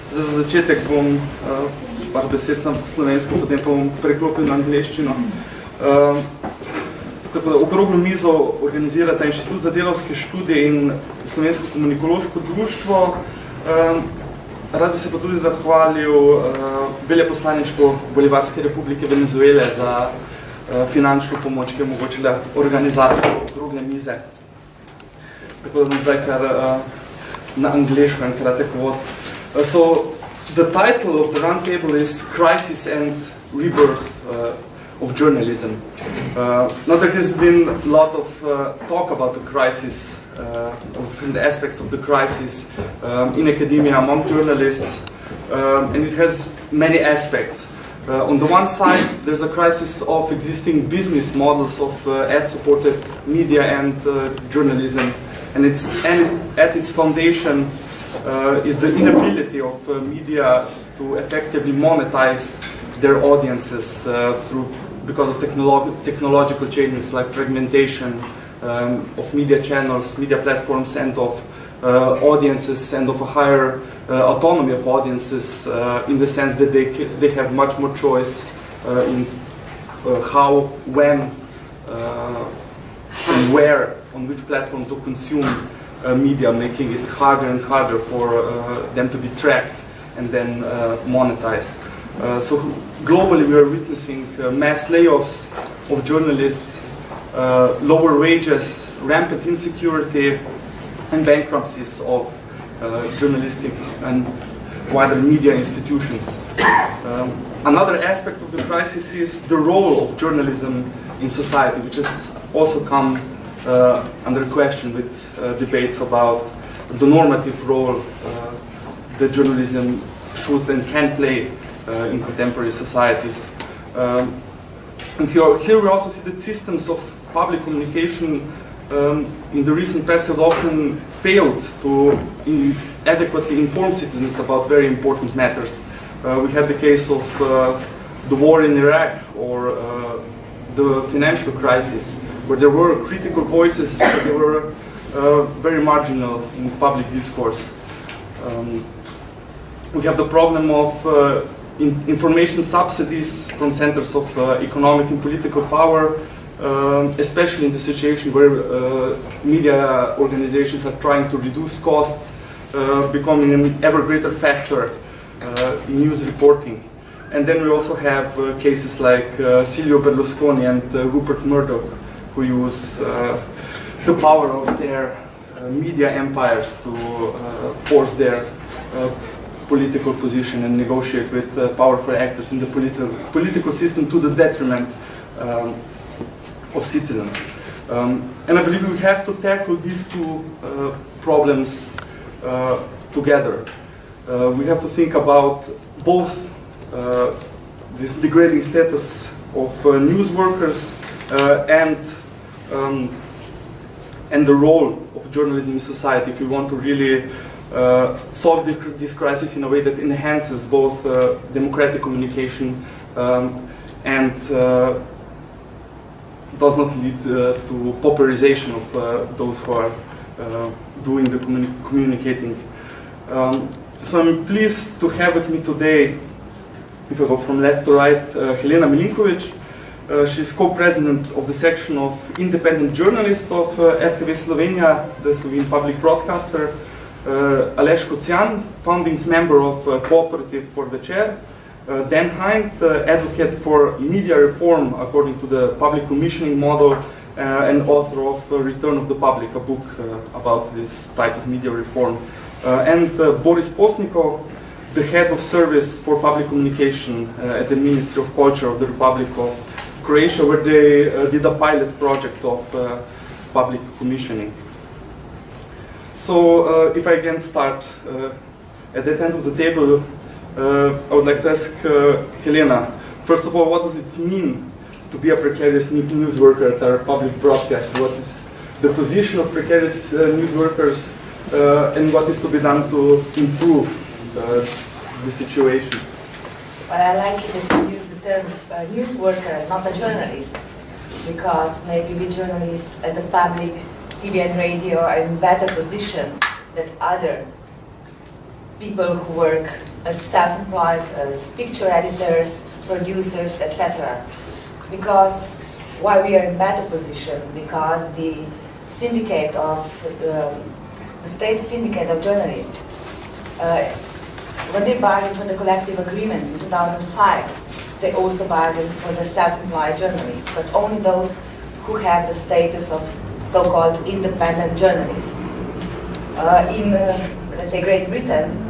Za začetek bom par besed sam po slovensko, potem pa bom preklopil na angleščino. Tako da Okroglo mizo organizira ta Inštitut za delavske študije in Slovensko komunikološko društvo. Rad bi se pa tudi zahvalil veleposlaništvu Bolivarske republike Venezuele za finančno pomoč, ki je omogočila organizacijo Okrogle mize. Tako da bom zdaj kar na angleško en kratek uvod. So the title of the roundtable is Crisis and Rebirth of Journalism. Now there has been a lot of talk about the crisis, of different aspects of the crisis in academia among journalists, and it has many aspects. On the one side, there's a crisis of existing business models of ad-supported media and journalism, and at its foundation is the inability of media to effectively monetize their audiences because of technological changes like fragmentation of media channels, media platforms, and of audiences, and of a higher autonomy of audiences in the sense that they have much more choice in how, when, and where, on which platform to consume media, making it harder and harder for them to be tracked and then monetized. So globally we are witnessing mass layoffs of journalists, lower wages, rampant insecurity, and bankruptcies of journalistic and wider media institutions. Another aspect of the crisis is the role of journalism in society, which has also come under question with debates about the normative role that journalism should and can play in contemporary societies. And here we also see that systems of public communication in the recent past have often failed to adequately inform citizens about very important matters. We had the case of the war in Iraq or the financial crisis, where there were critical voices, but they were very marginal in public discourse. We have the problem of information subsidies from centers of economic and political power, especially in the situation where media organizations are trying to reduce costs, becoming an ever greater factor in news reporting. And then we also have cases like Silvio Berlusconi and Rupert Murdoch, who use the power of their media empires to force their political position and negotiate with powerful actors in the political system to the detriment of citizens. And I believe we have to tackle these two problems together. We have to think about both this degrading status of news workers and the role of journalism in society if we want to really solve this crisis in a way that enhances both democratic communication and does not lead to pauperization of those who are doing the communicating. So I'm pleased to have with me today, if I go from left to right, Helena Milinković. She's co-president of the section of independent journalists of RTV Slovenija, the Slovene public broadcaster. Aleš Kocijan, founding member of Cooperative for Večer. Dan Hind, advocate for media reform according to the public commissioning model, and author of Return of the Public, a book about this type of media reform. And Boris Postnikov, the head of service for public communication at the Ministry of Culture of the Republic of Croatia, where they did a pilot project of public commissioning. So if I can start at that end of the table, I would like to ask Helena, first of all, what does it mean to be a precarious news worker at our public broadcast? What is the position of precarious news workers, and what is to be done to improve the situation? Well, I like it that you use the term news worker, not a journalist, because maybe we journalists at the public TV and radio are in better position than other people who work as self-employed, as picture editors, producers, etc. Because why we are in better position? Because the syndicate of the state syndicate of journalists, when they bargained for the collective agreement in 2005, they also bargained for the self-employed journalists, but only those who have the status of so-called independent journalists. In, let's say, Great Britain,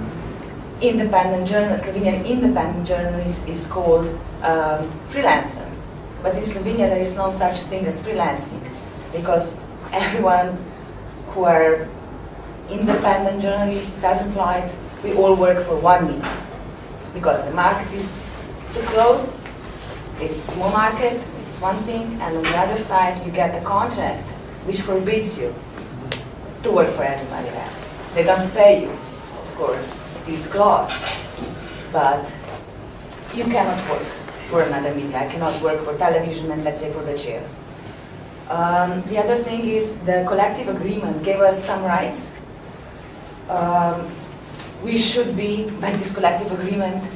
Slovenian independent journalist is called freelancer. But in Slovenia there is no such thing as freelancing, because everyone who are independent journalists, self-employed, we all work for one media. Because the market is too closed, it's a small market, this is one thing, and on the other side you get a contract which forbids you to work for anybody else. They don't pay you, of course, this clause, but you cannot work for another media. I cannot work for television and, let's say, for the chair. The other thing is the collective agreement gave us some rights. We should be, by this collective agreement,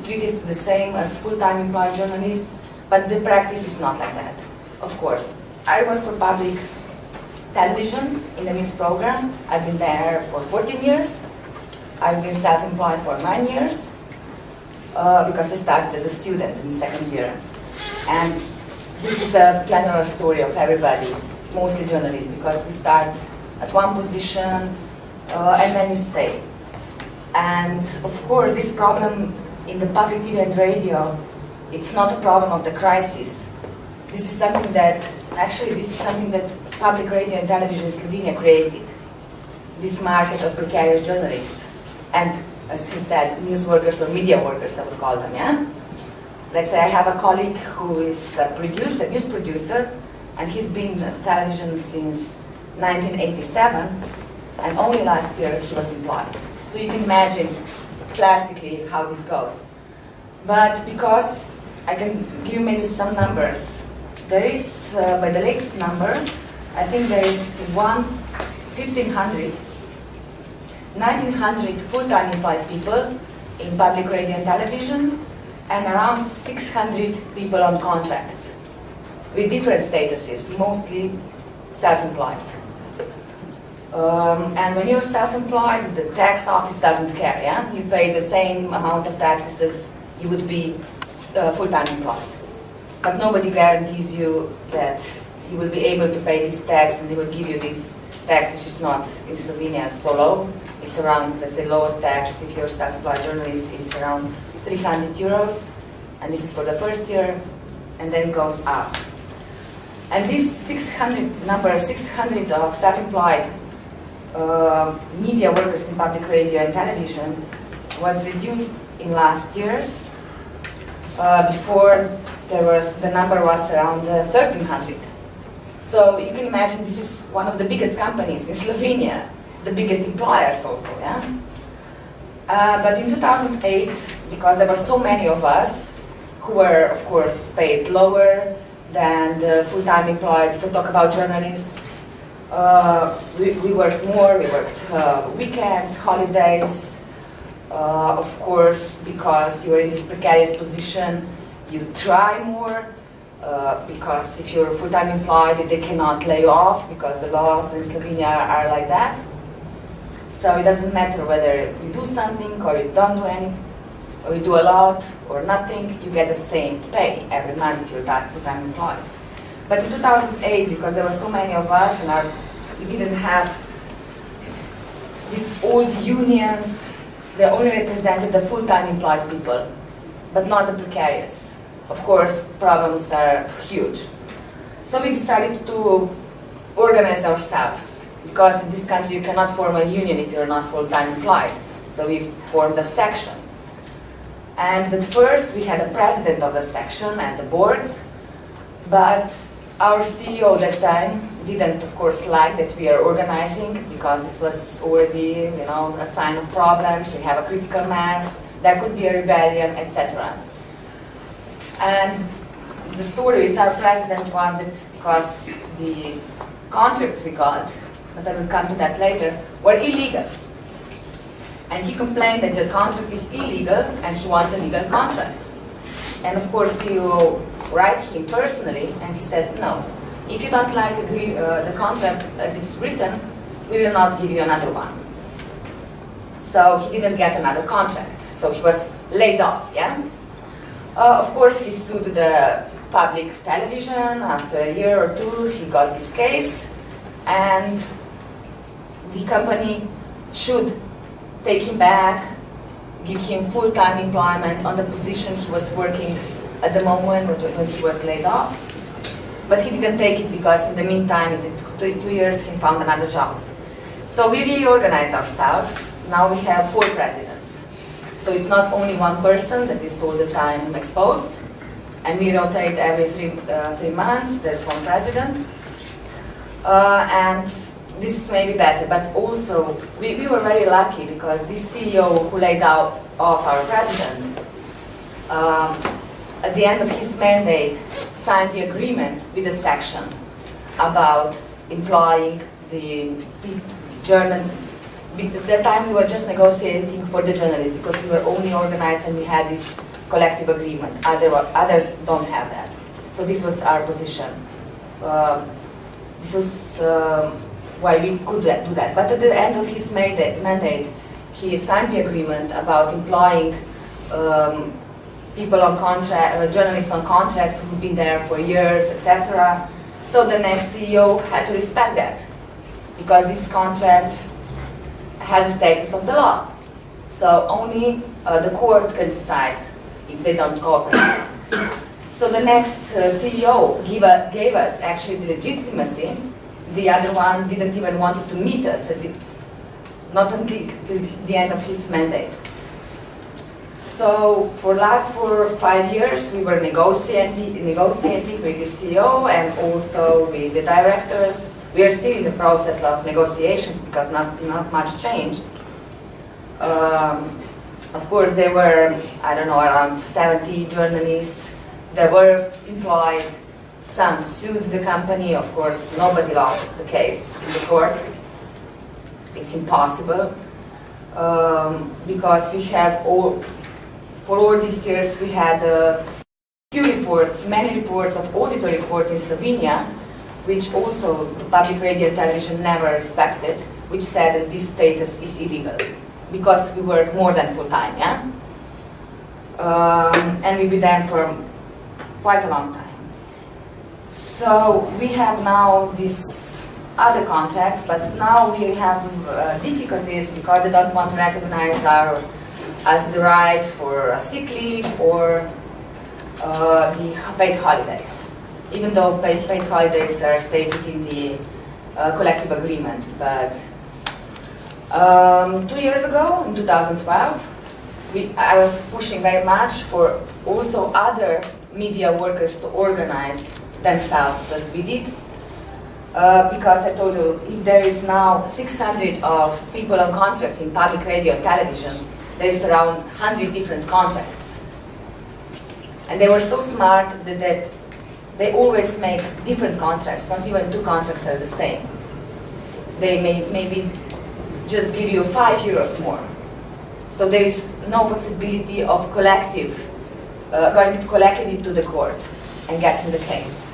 treated the same as full-time employed journalists, but the practice is not like that, of course. I work for public television in the news program. I've been there for 14 years. I've been self-employed for 9 years because I started as a student in the second year. And this is a general story of everybody, mostly journalists, because we start at one position and then you stay. And of course, this problem in the public TV and radio, it's not a problem of the crisis. This is something that, actually, this is something that public radio and television in Slovenia created. This market of precarious journalists. And, as he said, news workers or media workers, I would call them, yeah? Let's say I have a colleague who is a producer, news producer, and he's been on television since 1987, and only last year he was employed. So you can imagine, plastically, how this goes. But because I can give you maybe some numbers, there is, by the latest number, I think there is 1,500 full-time employed people in public radio and television, and around 600 people on contracts with different statuses, mostly self-employed. And when you're self-employed, the tax office doesn't care, yeah? You pay the same amount of taxes as you would be full-time employed. But nobody guarantees you that you will be able to pay this tax, and they will give you this tax, which is not in Slovenia so low. It's around, let's say, lowest tax if you're a self-employed journalist is around 300 euros, and this is for the first year, and then it goes up. And this 600 number, 600 of self-employed media workers in public radio and television was reduced in last years. Before the number was around 1,300. So you can imagine this is one of the biggest companies in Slovenia, the biggest employers also, yeah? But in 2008, because there were so many of us who were, of course, paid lower than the full-time employed, if we talk about journalists, we worked more, we worked weekends, holidays, of course, because you were in this precarious position, you try more, because if you're full-time employed, they cannot lay you off, because the laws in Slovenia are like that. So it doesn't matter whether you do something or you don't do anything, or you do a lot or nothing, you get the same pay every month if you're full-time employed. But in 2008, because there were so many of us and we didn't have these old unions, they only represented the full-time employed people, but not the precarious. Of course, problems are huge. So we decided to organize ourselves, because in this country you cannot form a union if you're not full-time employed. So we formed a section. And at first we had a president of the section and the boards, but our CEO at that time didn't, of course, like that we are organizing, because this was already, a sign of problems. We have a critical mass, there could be a rebellion, etc. And the story with our president was that because the contracts we got, but I will come to that later, were illegal. And he complained that the contract is illegal and he wants a legal contract. And of course you write him personally and he said, no, if you don't like the contract as it's written, we will not give you another one. So he didn't get another contract. So he was laid off, yeah? Of course he sued the public television. After a year or two he got this case and the company should take him back, give him full-time employment on the position he was working at the moment when he was laid off. But he didn't take it because in the meantime, in 2 years, he found another job. So we reorganized ourselves. Now we have 4 presidents. So it's not only one person that is all the time exposed. And we rotate every 3 months. There's one president. And this is maybe better, but also we were very lucky because this CEO who laid off our president, at the end of his mandate, signed the agreement with the section about employing the journal. At that time we were just negotiating for the journalists because we were only organized and we had this collective agreement. Others don't have that. So this was our position. This was why we could do that. But at the end of his mandate, he signed the agreement about employing people on contract, journalists on contracts who've been there for years, etc. So the next CEO had to respect that because this contract has a status of the law. So only the court can decide if they don't cooperate. So the next CEO gave us actually the legitimacy. The other one didn't even want to meet us, not until the end of his mandate. So for the last 4 or 5 years, we were negotiating with the CEO and also with the directors. We are still in the process of negotiations because not much changed. Of course, there were, I don't know, around 70 journalists that were employed. Some sued the company. Of course, nobody lost the case in the court. It's impossible because we have for all these years we had few reports, many reports of auditor report in Slovenia, which also the public radio and television never respected, which said that this status is illegal because we work more than full time, yeah? And we've been there for quite a long time. So we have now these other contracts, but now we have difficulties because they don't want to recognize as the right for a sick leave or the paid holidays, even though paid holidays are stated in the collective agreement. But 2 years ago, in 2012, I was pushing very much for also other media workers to organize themselves as we did, because I told you, if there is now 600 of people on contract in public radio and television, there is around 100 different contracts. And they were so smart that they always make different contracts, not even 2 contracts are the same. They may maybe just give you €5 more. So there is no possibility of going collectively to the court and getting the case.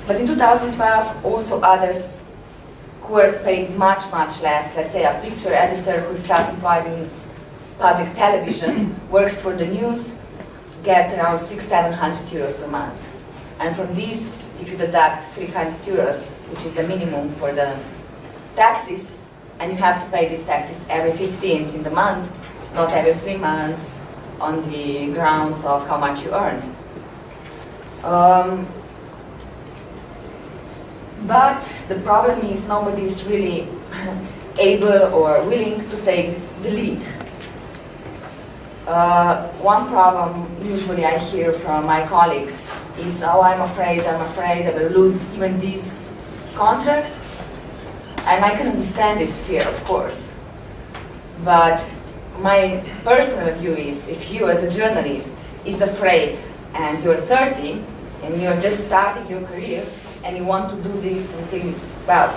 But in 2012, also others who were paid much, much less, let's say a picture editor who is self-employed in public television, works for the news, gets around €600–700 per month. And from these, if you deduct €300, which is the minimum for the taxes, and you have to pay these taxes every 15th in the month, not every 3 months, on the grounds of how much you earned. But the problem is nobody is really able or willing to take the lead. One problem usually I hear from my colleagues is, oh, I'm afraid I will lose even this contract. And I can understand this fear, of course. But my personal view is, if you as a journalist is afraid and you're 30 and you're just starting your career and you want to do this until, well,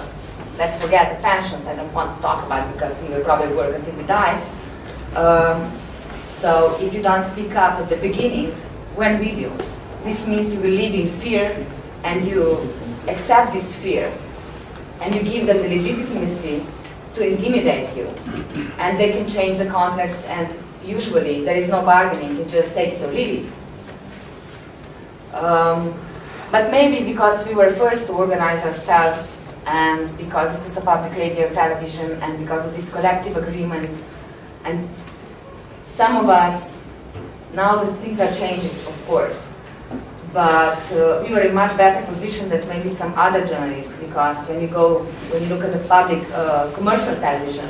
let's forget the pensions, I don't want to talk about it because we will probably work until we die. So if you don't speak up at the beginning, when will you? This means you will live in fear, and you accept this fear, and you give them the legitimacy to intimidate you. And they can change the context, and usually there is no bargaining, you just take it or leave it. But maybe because we were first to organize ourselves, and because this was a public radio and television, and because of this collective agreement, and some of us, now the things are changing, of course, but we were in much better position than maybe some other journalists, because when you look at the public commercial television,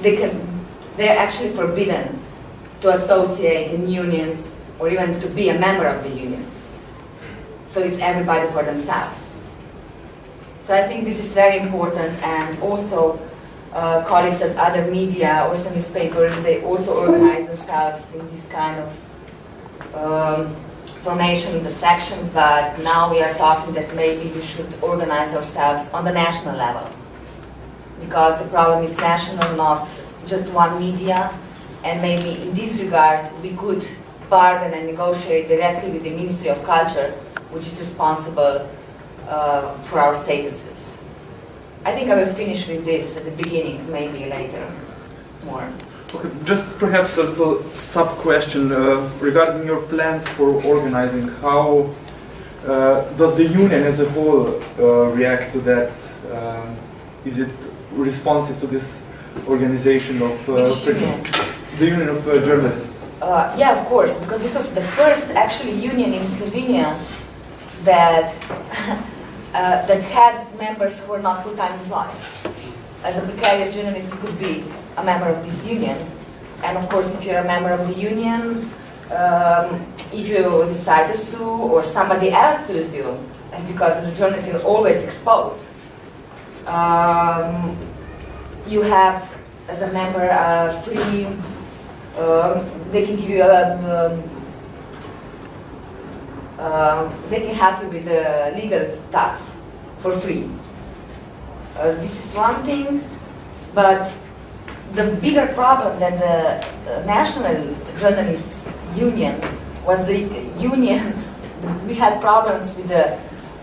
they're actually forbidden to associate in unions or even to be a member of the union. So it's everybody for themselves. So I think this is very important, and also colleagues at other media, also newspapers, they also organize themselves in this kind of formation in the section, but now we are talking that maybe we should organize ourselves on the national level. Because the problem is national, not just one media, and maybe in this regard we could bargain and negotiate directly with the Ministry of Culture, which is responsible for our statuses. I think I will finish with this at the beginning, maybe later more. Okay, just perhaps a little sub-question regarding your plans for organizing. How does the union as a whole react to that? Is it responsive to this organization of... Which union? The Union of Journalists. Yeah, of course, because this was the first actually union in Slovenia that that had members who were not full-time employed. As a precarious journalist, you could be a member of this union. And of course, if you're a member of the union, if you decide to sue or somebody else sues you, and because as a journalist you're always exposed, you have, as a member, free, they can give you they can help you with the legal stuff for free. This is one thing, but the bigger problem than the National Journalists Union was the union. We had problems with the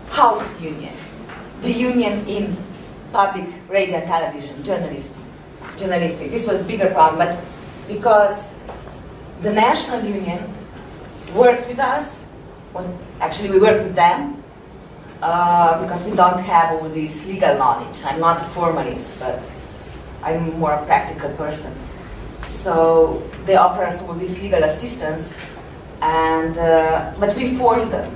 house union, the union in public radio and television, journalistic. This was a bigger problem, but because the National Union worked with us, actually we worked with them, because we don't have all this legal knowledge. I'm not a formalist, but I'm more a practical person. So they offer us all this legal assistance, and but we force them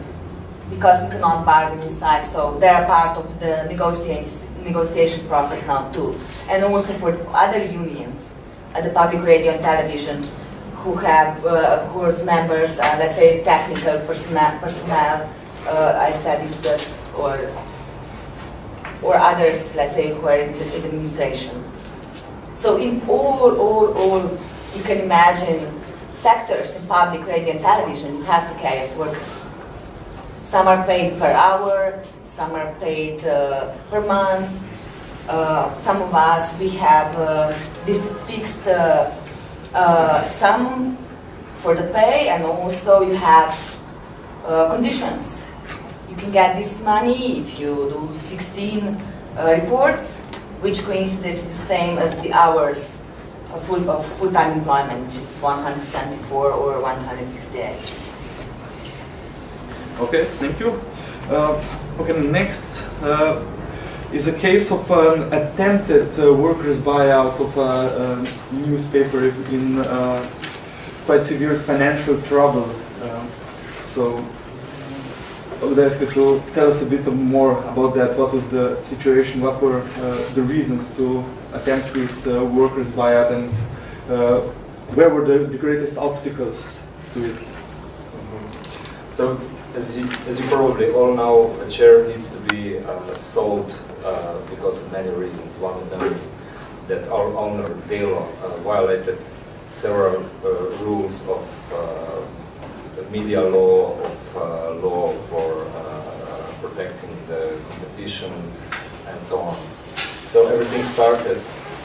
because we cannot bargain inside. So they are part of the negotiation process now too, and also for other unions at the public radio and television who have whose members are, let's say, technical personnel. I said it, but or others, let's say, who are in the administration. So in all, you can imagine sectors in public radio and television, you have precarious workers. Some are paid per hour, some are paid per month. Some of us, we have this fixed sum for the pay, and also you have conditions. You can get this money if you do 16 reports, which coincides the same as the hours of full-time employment, which is 174 or 168. Okay, thank you. Okay, next is a case of an attempted workers' buyout of a newspaper in quite severe financial trouble. So I would ask you to tell us a bit more about that. What was the situation? What were the reasons to attempt this workers' buyout, and where were the greatest obstacles to it? So, as you probably all know, a chair needs to be sold because of many reasons. One of them is that our owner, Delu, violated several rules of media law, of law for protecting the competition, and so on. So everything started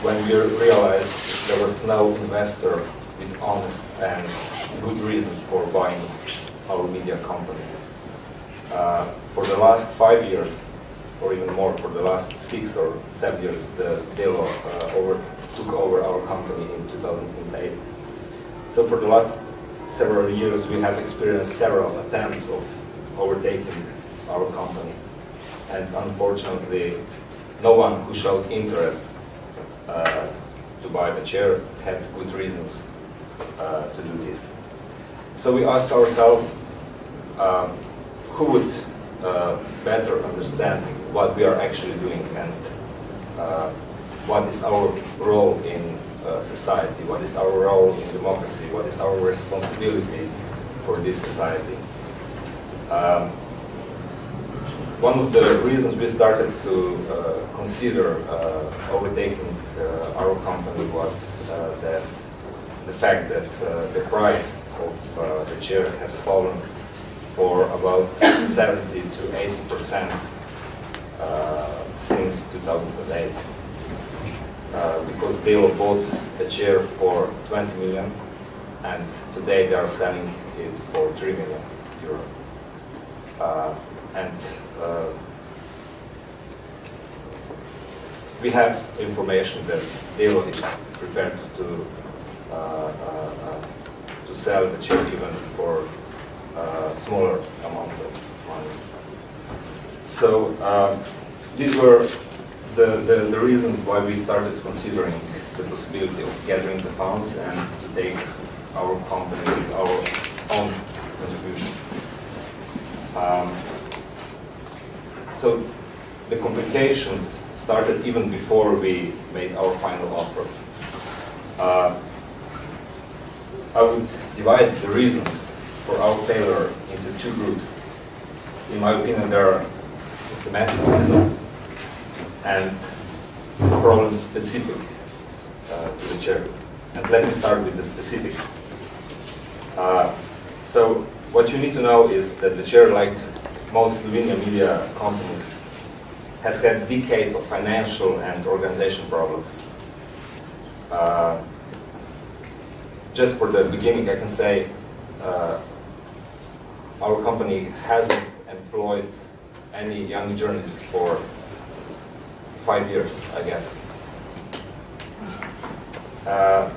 when we realized there was no investor with honest and good reasons for buying our media company. For the last 5 years, or even more, for the last 6 or 7 years, the delu took over our company in 2008. So for the last several years, we have experienced several attempts of overtaking our company. And unfortunately, no one who showed interest to buy the share had good reasons to do this. So we asked ourselves, who would better understand what we are actually doing and what is our role in society, what is our role in democracy, what is our responsibility for this society. One of the reasons we started to consider overtaking our company was that the fact that the price of the share has fallen for about 70 to 80% since 2008. Because they bought the share for 20 million and today they are selling it for 3 million euro. We have information that delu is prepared to sell the share even for a smaller amount of money. So these were the reasons why we started considering the possibility of gathering the funds and to take our company with our own contribution. So the complications started even before we made our final offer. I would divide the reasons for our failure into 2 groups. In my opinion, there are systematic reasons and problems specific to the share. And let me start with the specifics. So what you need to know is that the share, like most Slovenian media companies, has had decades of financial and organization problems. Just for the beginning, I can say our company hasn't employed any young journalists for 5 years, I guess.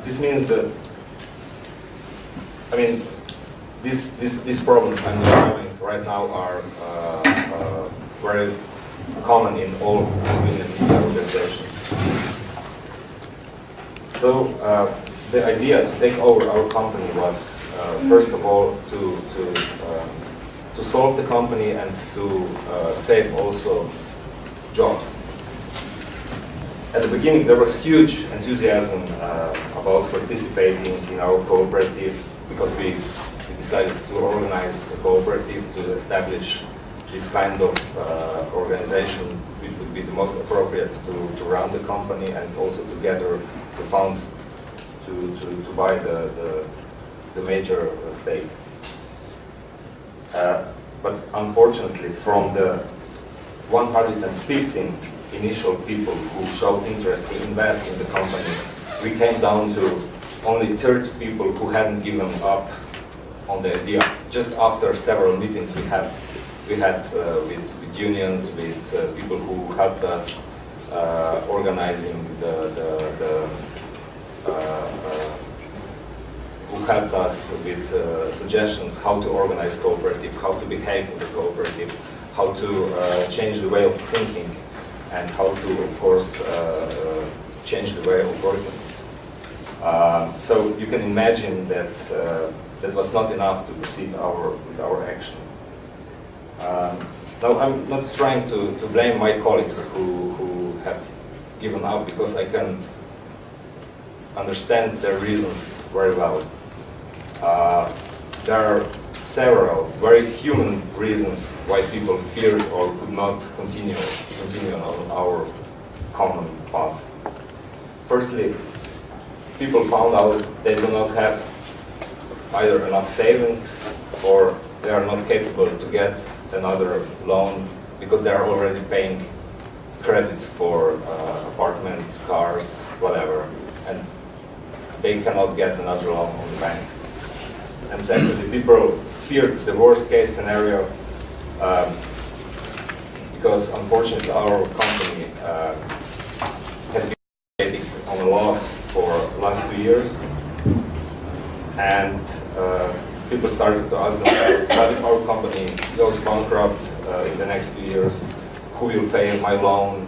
This means that, I mean, these problems I'm describing right now are very common in all Slovenian media organizations. So the idea to take over our company was, first of all, to solve the company and to save also jobs. At the beginning, there was huge enthusiasm about participating in our cooperative because we decided to organize a cooperative to establish this kind of organization which would be the most appropriate to run the company and also to gather the funds to buy the major stake. But unfortunately, from the 115 initial people who showed interest to invest in the company, we came down to only 30 people who hadn't given up on the idea. Just after several meetings we had with unions, with people who helped us organizing who helped us with suggestions how to organize cooperative, how to behave in the cooperative, how to change the way of thinking, and how to, of course, change the way of working. So you can imagine that that was not enough to proceed with our action. Now I'm not trying to blame my colleagues who have given up, because I can understand their reasons very well. There are several very human reasons why people feared or could not continue on our common path. Firstly, people found out they do not have either enough savings or they are not capable to get another loan because they are already paying credits for apartments, cars, whatever. And they cannot get another loan on the bank. And secondly, people feared the worst case scenario because unfortunately our company has been on a loss for the last 2 years, and people started to ask themselves, what if our company goes bankrupt in the next 2 years? Who will pay my loan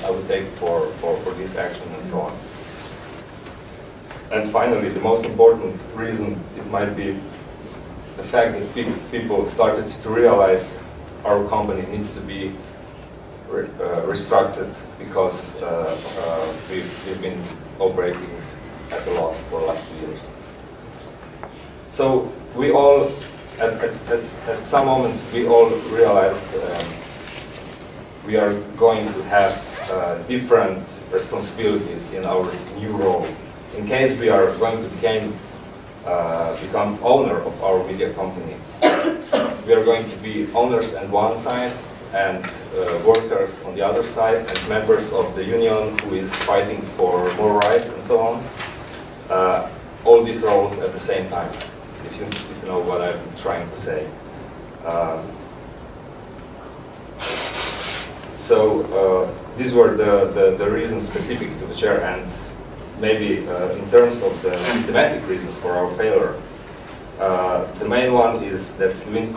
I would take for this action, and so on. And finally, the most important reason, it might be the fact that people started to realize our company needs to be restructured because we've been operating at a loss for the last 2 years. So we all, at some moment, we all realized we are going to have different responsibilities in our new role. In case we are going to become owner of our media company, we are going to be owners on one side and workers on the other side, and members of the union who is fighting for more rights and so on. All these roles at the same time, if you know what I'm trying to say. So these were the reasons specific to the chair, and maybe in terms of the systematic reasons for our failure. The main one is that Slovene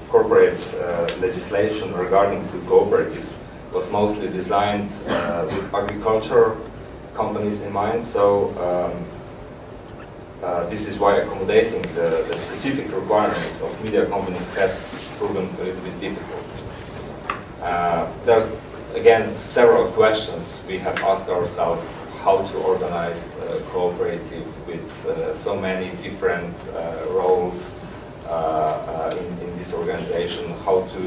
corporate legislation regarding to cooperatives was mostly designed with agriculture companies in mind. So this is why accommodating the specific requirements of media companies has proven a little bit difficult. There's again several questions we have asked ourselves: how to organize a cooperative with so many different roles in this organization, how to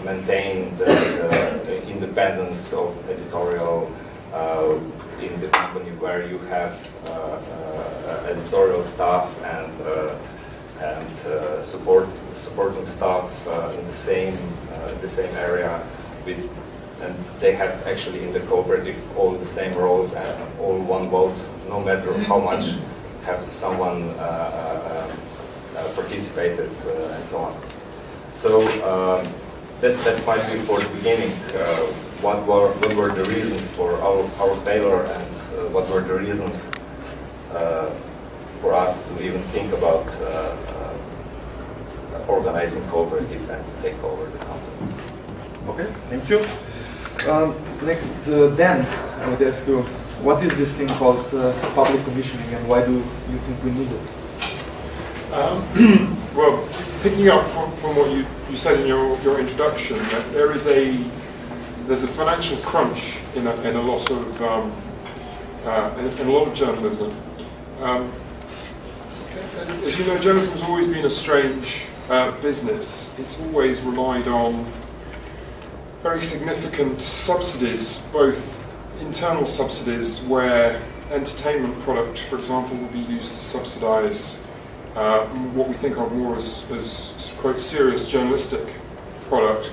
maintain the independence of editorial in the company where you have editorial staff and supporting staff in the same area, and they have actually in the cooperative all the same roles and all one vote, no matter how much have someone participated and so on. So that might be for the beginning. What were the reasons for our failure, and what were the reasons for us to even think about organizing cooperative and to take over the company. Okay, thank you. Next, Dan, I would ask you, what is this thing called public commissioning, and why do you think we need it? Well, picking up from what you said in your introduction, that there's a financial crunch in a lot of journalism. As you know, journalism has always been a strange business. It's always relied on very significant subsidies, both internal subsidies where entertainment product, for example, will be used to subsidize what we think of more as quote, serious journalistic product.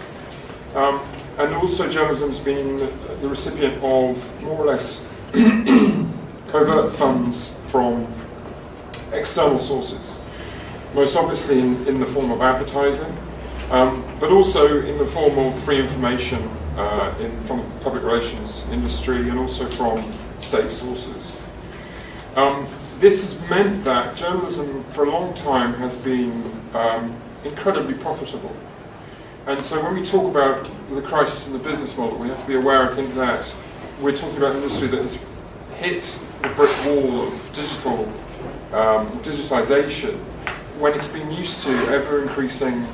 And also journalism's been the recipient of more or less covert funds from external sources, most obviously in the form of advertising, but also in the form of free information from the public relations industry and also from state sources. This has meant that journalism for a long time has been incredibly profitable. And so when we talk about the crisis in the business model, we have to be aware, I think, that we're talking about an industry that has hit the brick wall of digitization when it's been used to ever-increasing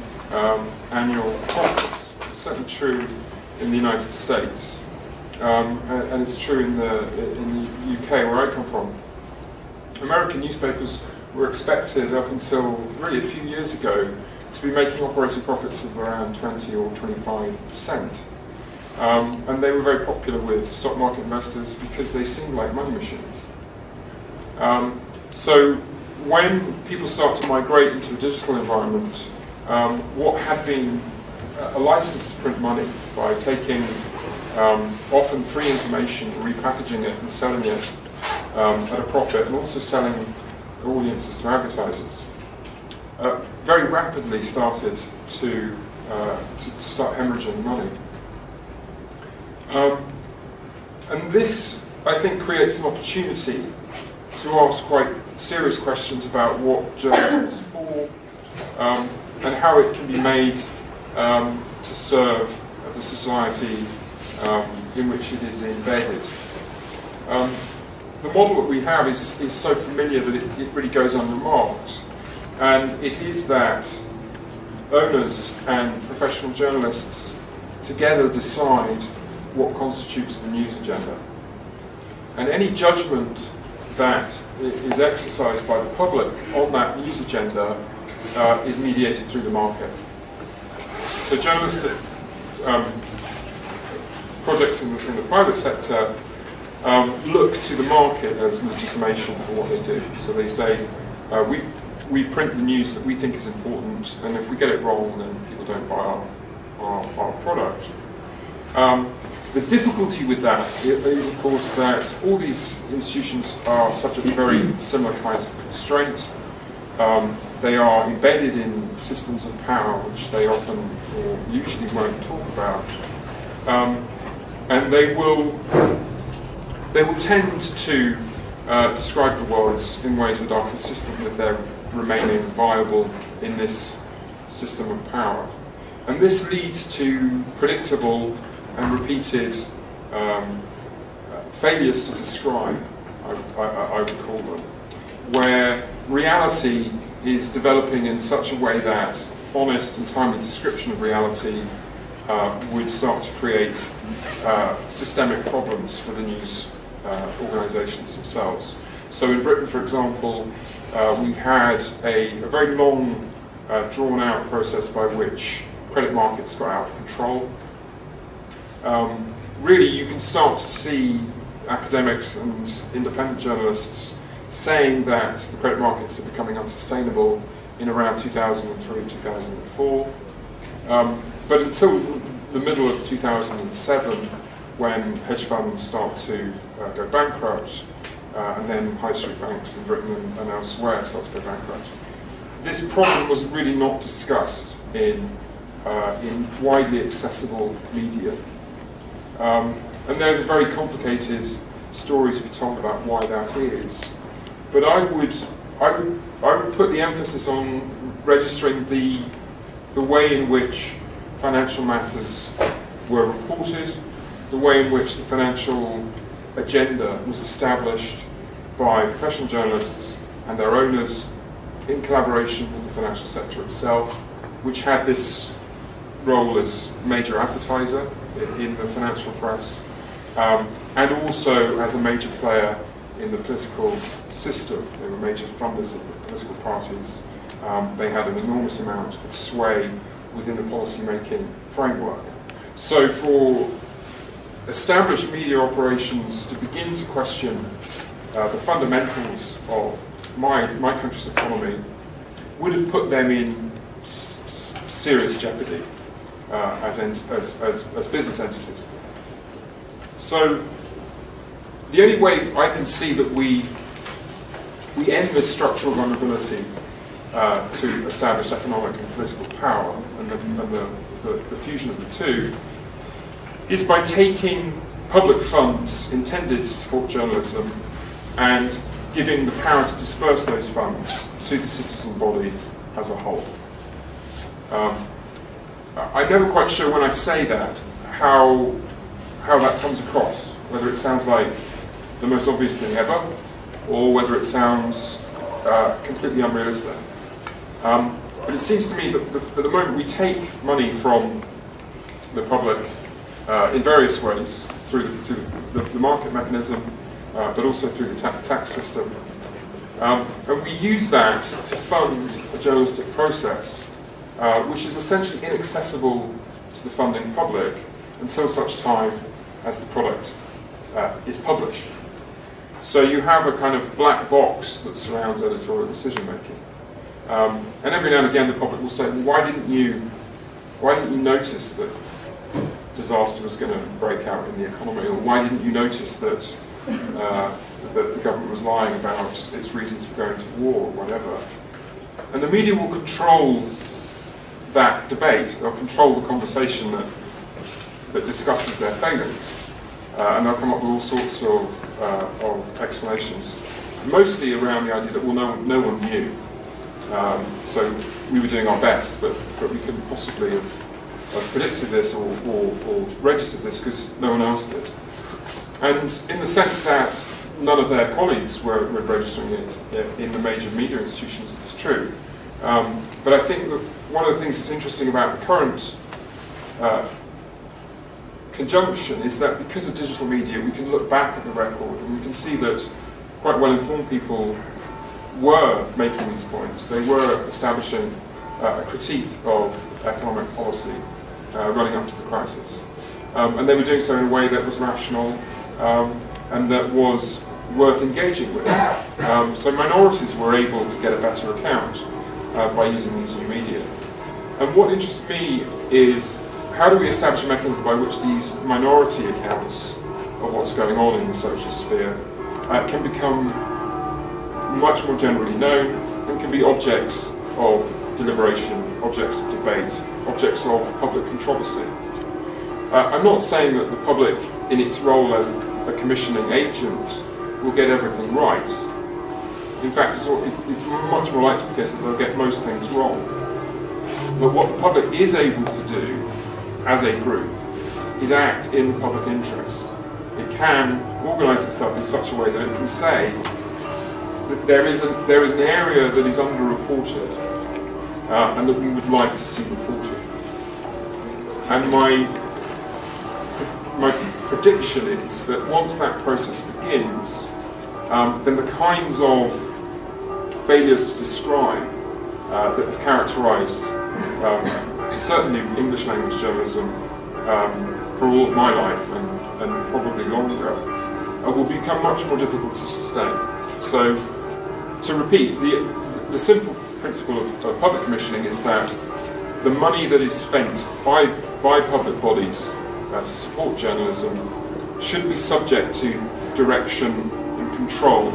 annual profits. It's certainly true in the United States, and it's true in the UK, where I come from. American newspapers were expected up until really a few years ago to be making operating profits of around 20 or 25%. And they were very popular with stock market investors because they seemed like money machines. So when people start to migrate into a digital environment, what had been a license to print money by taking often free information, repackaging it and selling it at a profit and also selling audiences to advertisers, very rapidly started to start hemorrhaging money. And this, I think, creates an opportunity to ask quite serious questions about what journalism is for, and how it can be made to serve the society in which it is embedded. The model that we have is so familiar that it really goes unremarked, and it is that owners and professional journalists together decide what constitutes the news agenda. And any judgment that is exercised by the public on that news agenda is mediated through the market. So journalistic projects in the private sector look to the market as legitimation for what they do. So they say, we print the news that we think is important, and if we get it wrong, then people don't buy our product. The difficulty with that is, of course, that all these institutions are subject to very similar kinds of constraint. They are embedded in systems of power, which they often or usually won't talk about, and they will tend to describe the world in ways that are consistent with their remaining viable in this system of power. And this leads to predictable and repeated failures to describe, I would call them, where reality is developing in such a way that honest and timely description of reality would start to create systemic problems for the news organisations themselves. So in Britain, for example, we had a very long, drawn-out process by which credit markets got out of control. Really, you can start to see academics and independent journalists saying that the credit markets are becoming unsustainable in around 2003, 2004. But until the middle of 2007, when hedge funds start to go bankrupt, and then high street banks in Britain and elsewhere start to go bankrupt, this problem was really not discussed in widely accessible media. And there's a very complicated story to be told about why that is. But I would put the emphasis on registering the way in which financial matters were reported, the way in which the financial agenda was established by professional journalists and their owners in collaboration with the financial sector itself, which had this role as major advertiser in the financial press, and also as a major player in the political system. They were major funders of the political parties. They had an enormous amount of sway within the policy-making framework. So for established media operations to begin to question the fundamentals of my country's economy would have put them in serious jeopardy as business entities. So the only way I can see that we end this structural vulnerability to established economic and political power and the fusion of the two is by taking public funds intended to support journalism and giving the power to disperse those funds to the citizen body as a whole. I'm never quite sure when I say that how that comes across, whether it sounds like the most obvious thing ever or whether it sounds completely unrealistic. But it seems to me that the moment we take money from the public in various ways, through the market mechanism, but also through the tax system, and we use that to fund a journalistic process, which is essentially inaccessible to the funding public until such time as the product is published. So you have a kind of black box that surrounds editorial decision-making. And every now and again the public will say, well, why didn't you notice that disaster was going to break out in the economy, or why didn't you notice that that the government was lying about its reasons for going to war or whatever. And the media will control that debate, they'll control the conversation that discusses their failings. And they'll come up with all sorts of explanations, mostly around the idea that, well, no one knew. So we were doing our best, but we couldn't possibly have predicted this or registered this because no one else did. And in the sense that none of their colleagues were registering it in the major media institutions, it's true. But I think that one of the things that's interesting about the current conjunction is that because of digital media, we can look back at the record and we can see that quite well-informed people were making these points. They were establishing a critique of economic policy running up to the crisis. And they were doing so in a way that was rational and that was worth engaging with. So minorities were able to get a better account by using these new media. And what interests me is how do we establish a mechanism by which these minority accounts of what's going on in the social sphere can become much more generally known and can be objects of deliberation, objects of debate, objects of public controversy. I'm not saying that the public, in its role as a commissioning agent, will get everything right. In fact, it's much more likely to be the case that they'll get most things wrong. But what the public is able to do as a group is act in the public interest. It can organise itself in such a way that it can say that there is an area that is underreported and that we would like to see reported. And my prediction is that once that process begins, then the kinds of failures to describe that have characterised certainly English language journalism for all of my life and probably longer will become much more difficult to sustain. So, to repeat, the simple principle of public commissioning is that the money that is spent by public bodies to support journalism should be subject to direction and control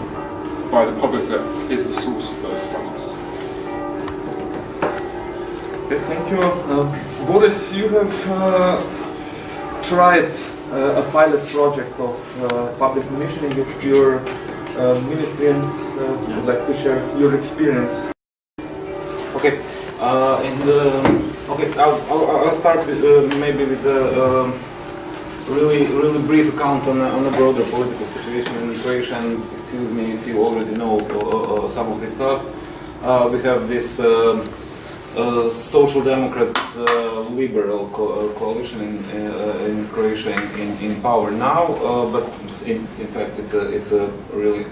by the public that is the source of those funds. Okay, thank you. Boris, you have tried a pilot project of public commissioning at your ministry, and would like to share your experience. Okay, I'll start with, maybe with a really brief account on a broader political situation in Croatia. And excuse me if you already know some of this stuff. We have this social democrat liberal coalition in Croatia in power now, but in fact it's a really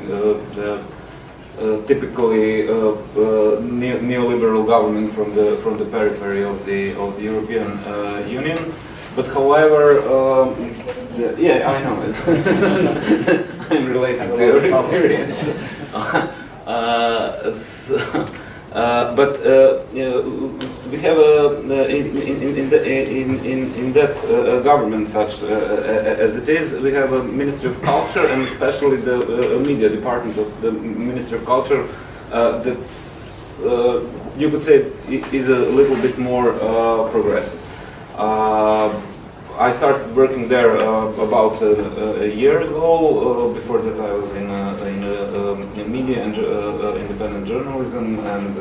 typically neoliberal government from the periphery of the European Union. But however, yeah, I know it. I'm relating to your experience. But we have in that government, such as it is, we have a Ministry of Culture, and especially the media department of the Ministry of Culture that's you could say is a little bit more progressive. I started working there about a year ago. Before that, I was in media and independent journalism and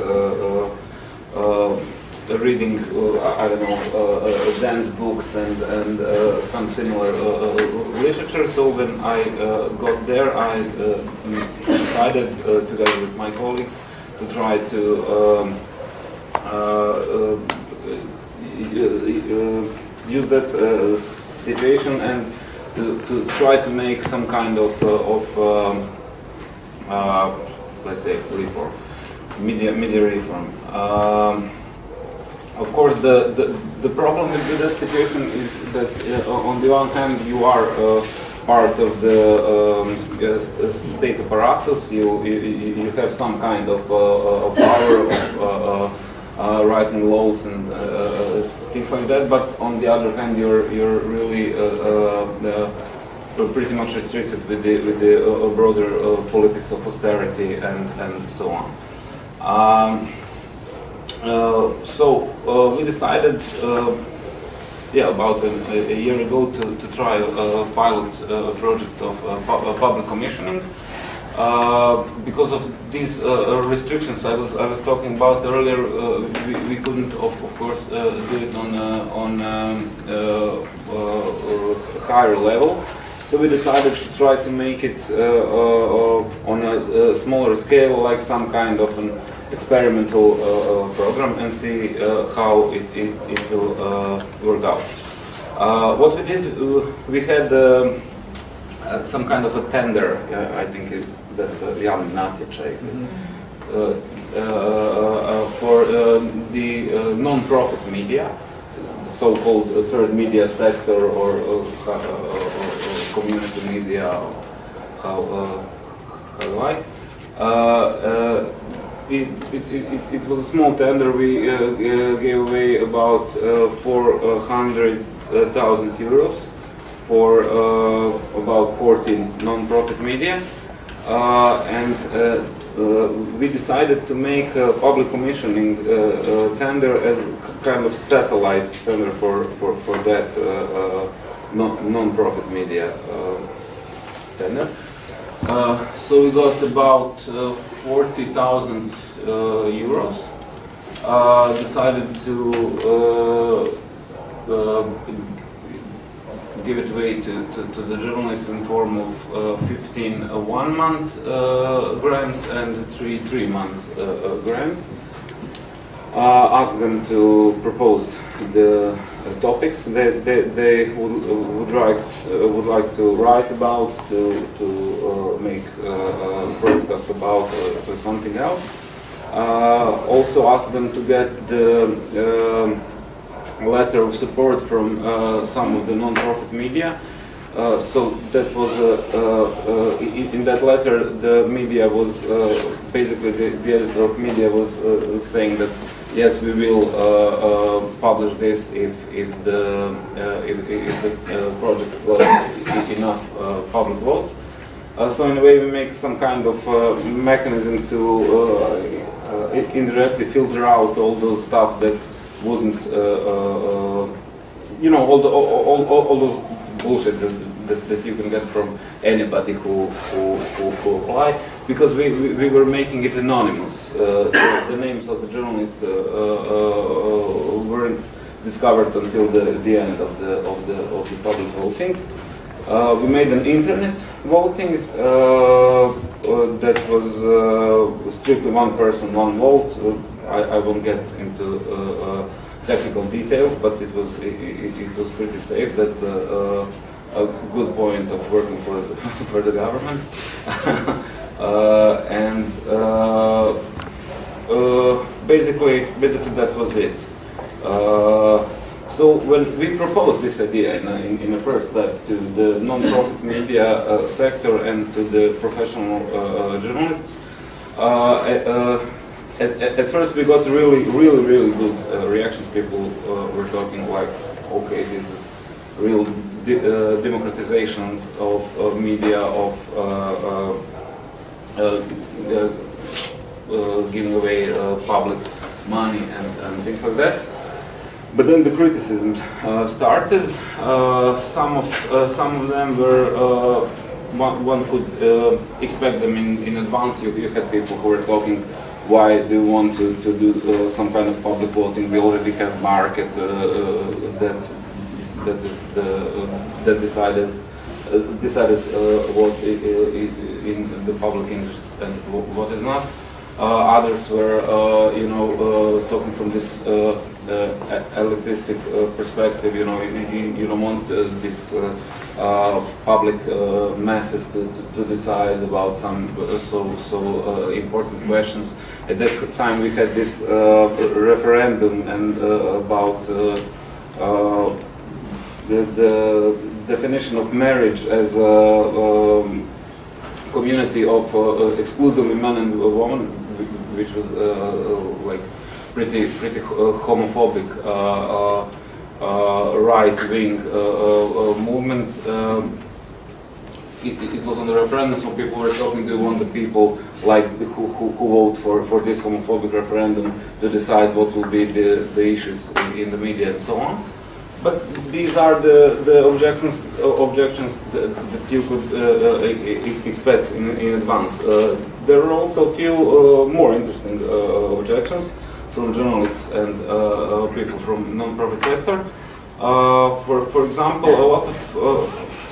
reading, I don't know, dance books and some similar literature. So when I got there, I decided, together with my colleagues, to try to use that situation and to try to make some kind of let's say reform, media reform. Of course, the problem with that situation is that on the one hand you are part of the state apparatus. You have some kind of power of writing laws and things like that, but on the other hand, you're really pretty much restricted with the broader politics of austerity and so on. So we decided, about a year ago to try a pilot project of public commissioning. Because of these restrictions I was talking about earlier, we couldn't, of course, do it on a higher level. So we decided to try to make it on a smaller scale, like some kind of an experimental program, and see how it will work out. What we did, we had some kind of a tender, I think that's the javni natječaj, for the non-profit media, so-called third media sector, or community media, how you like. It was a small tender. We gave away about 400,000 euros for about 14 non-profit media, and we decided to make a public commissioning tender as kind of satellite tender for that non-profit media tender. So we got about 40,000 euros. Decided to give it away to the journalists in form of 15 one-month grants and 3 3-month grants. Ask them to propose the topics that they would like to write about, to make a broadcast about, or something else. Also ask them to get the letter of support from some of the non-profit media. So that was in that letter, the media was basically the editor of media was saying that yes, we will publish this if the project got enough public votes. So in a way, we make some kind of mechanism to indirectly filter out all those stuff that wouldn't, you know, all those bullshit that you can get from anybody who apply, because we were making it anonymous. The names of the journalists weren't discovered until the end of the public voting. We made an internet voting that was strictly one person, one vote. I won't get into technical details, but it was pretty safe. That's a good point of working for the government. Basically that was it. So when we proposed this idea in the first step to the non-profit media sector and to the professional journalists, at first we got really good reactions. People were talking like, okay, this is real democratization of media, of giving away public money and things like that. But then the criticisms started. Some of them were one could expect them in advance. You had people who were talking, why do you want to do some kind of public voting? We already have market that decides what is in the public interest and what is not. Others were, talking from this elitistic perspective. You don't want this public masses to decide about some so important questions. At that time, we had this referendum and about the definition of marriage as a community of exclusively man and woman, which was like pretty homophobic right-wing movement. it was on the referendum, so people were talking, do you want the people like who vote for this homophobic referendum to decide what will be the issues in the media and so on. But these are the objections that you could expect in advance. There are also a few more interesting objections from journalists and people from non-profit sector. For example, a lot of,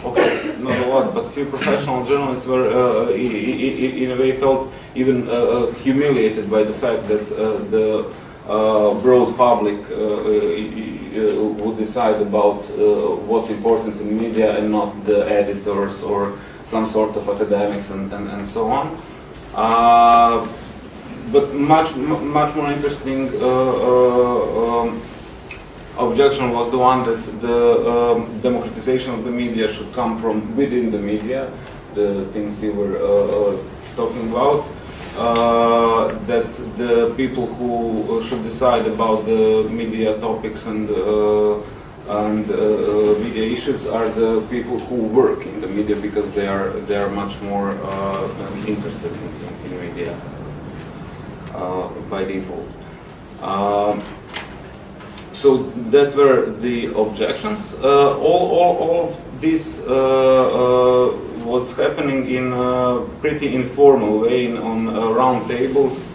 okay, not a lot, but few professional journalists were, in a way, felt even humiliated by the fact that the broad public would decide about what's important in media and not the editors or some sort of academics and so on. But much more interesting objection was the one that the democratization of the media should come from within the media, the things you were talking about, that the people who should decide about the media topics and media issues are the people who work in the media, because they are much more interested in media by default. So that were the objections. All of this was happening in a pretty informal way, on round tables,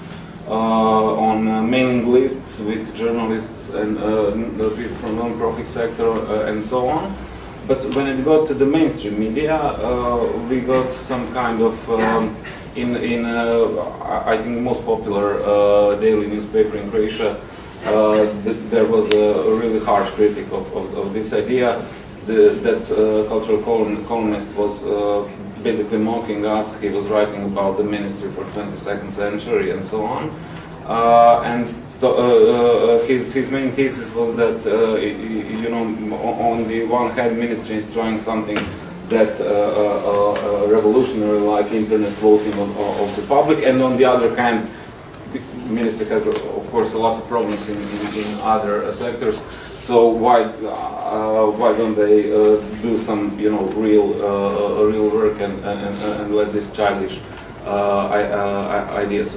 on mailing lists with journalists and people from non-profit sector and so on. But when it got to the mainstream media, we got some kind of, I think most popular daily newspaper in Croatia, there was a really harsh critic of this idea. That cultural columnist was basically mocking us. He was writing about the ministry for 22nd century and so on. His main thesis was that, you know, on the one hand, ministry is trying something that revolutionary, like internet voting of the public, and on the other hand, ministry has, of course, a lot of problems in other sectors. So why don't they do some, you know, real work and let these childish ideas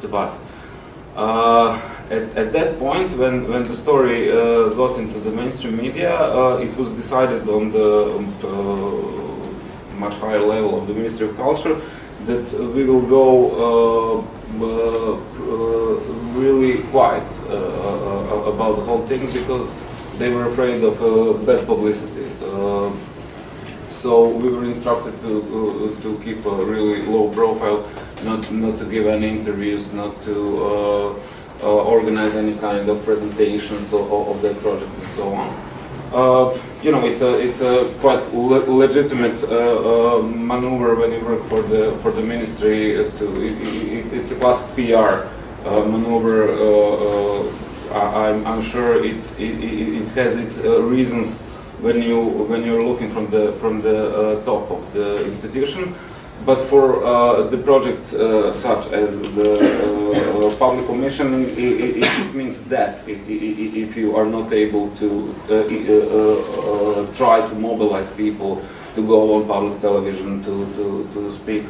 to pass? At that point, when the story got into the mainstream media, it was decided on the much higher level of the Ministry of Culture that we will go really quiet about the whole thing, because they were afraid of bad publicity. So we were instructed to keep a really low profile, not to give any interviews, not to organize any kind of presentations of that project and so on. You know, it's a quite legitimate maneuver when you work for the ministry. It's a classic PR maneuver. I'm sure it has its reasons when you're looking from the top of the institution. But for the project such as the public commissioning, it means that if you are not able to try to mobilize people to go on public television, to speak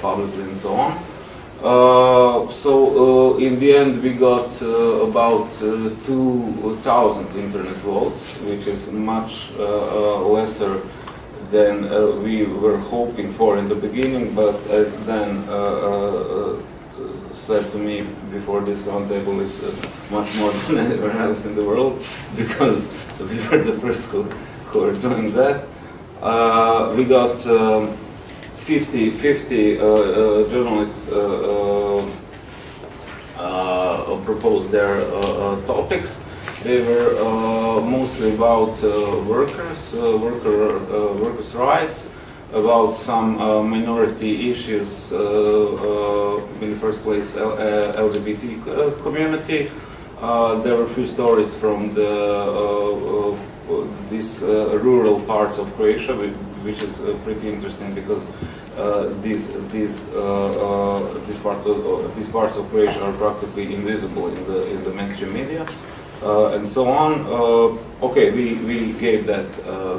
publicly and so on. So in the end we got about 2,000 internet votes, which is much lesser than we were hoping for in the beginning, but as Dan said to me before this roundtable, it's much more than anywhere else in the world, because we were the first who were doing that. We got 50 journalists proposed their topics. They were mostly about workers' rights, about some minority issues, in the first place LGBT community. There were a few stories from these rural parts of Croatia, which is pretty interesting, because these parts of Croatia are practically invisible in the mainstream media. and so on. Okay, we gave that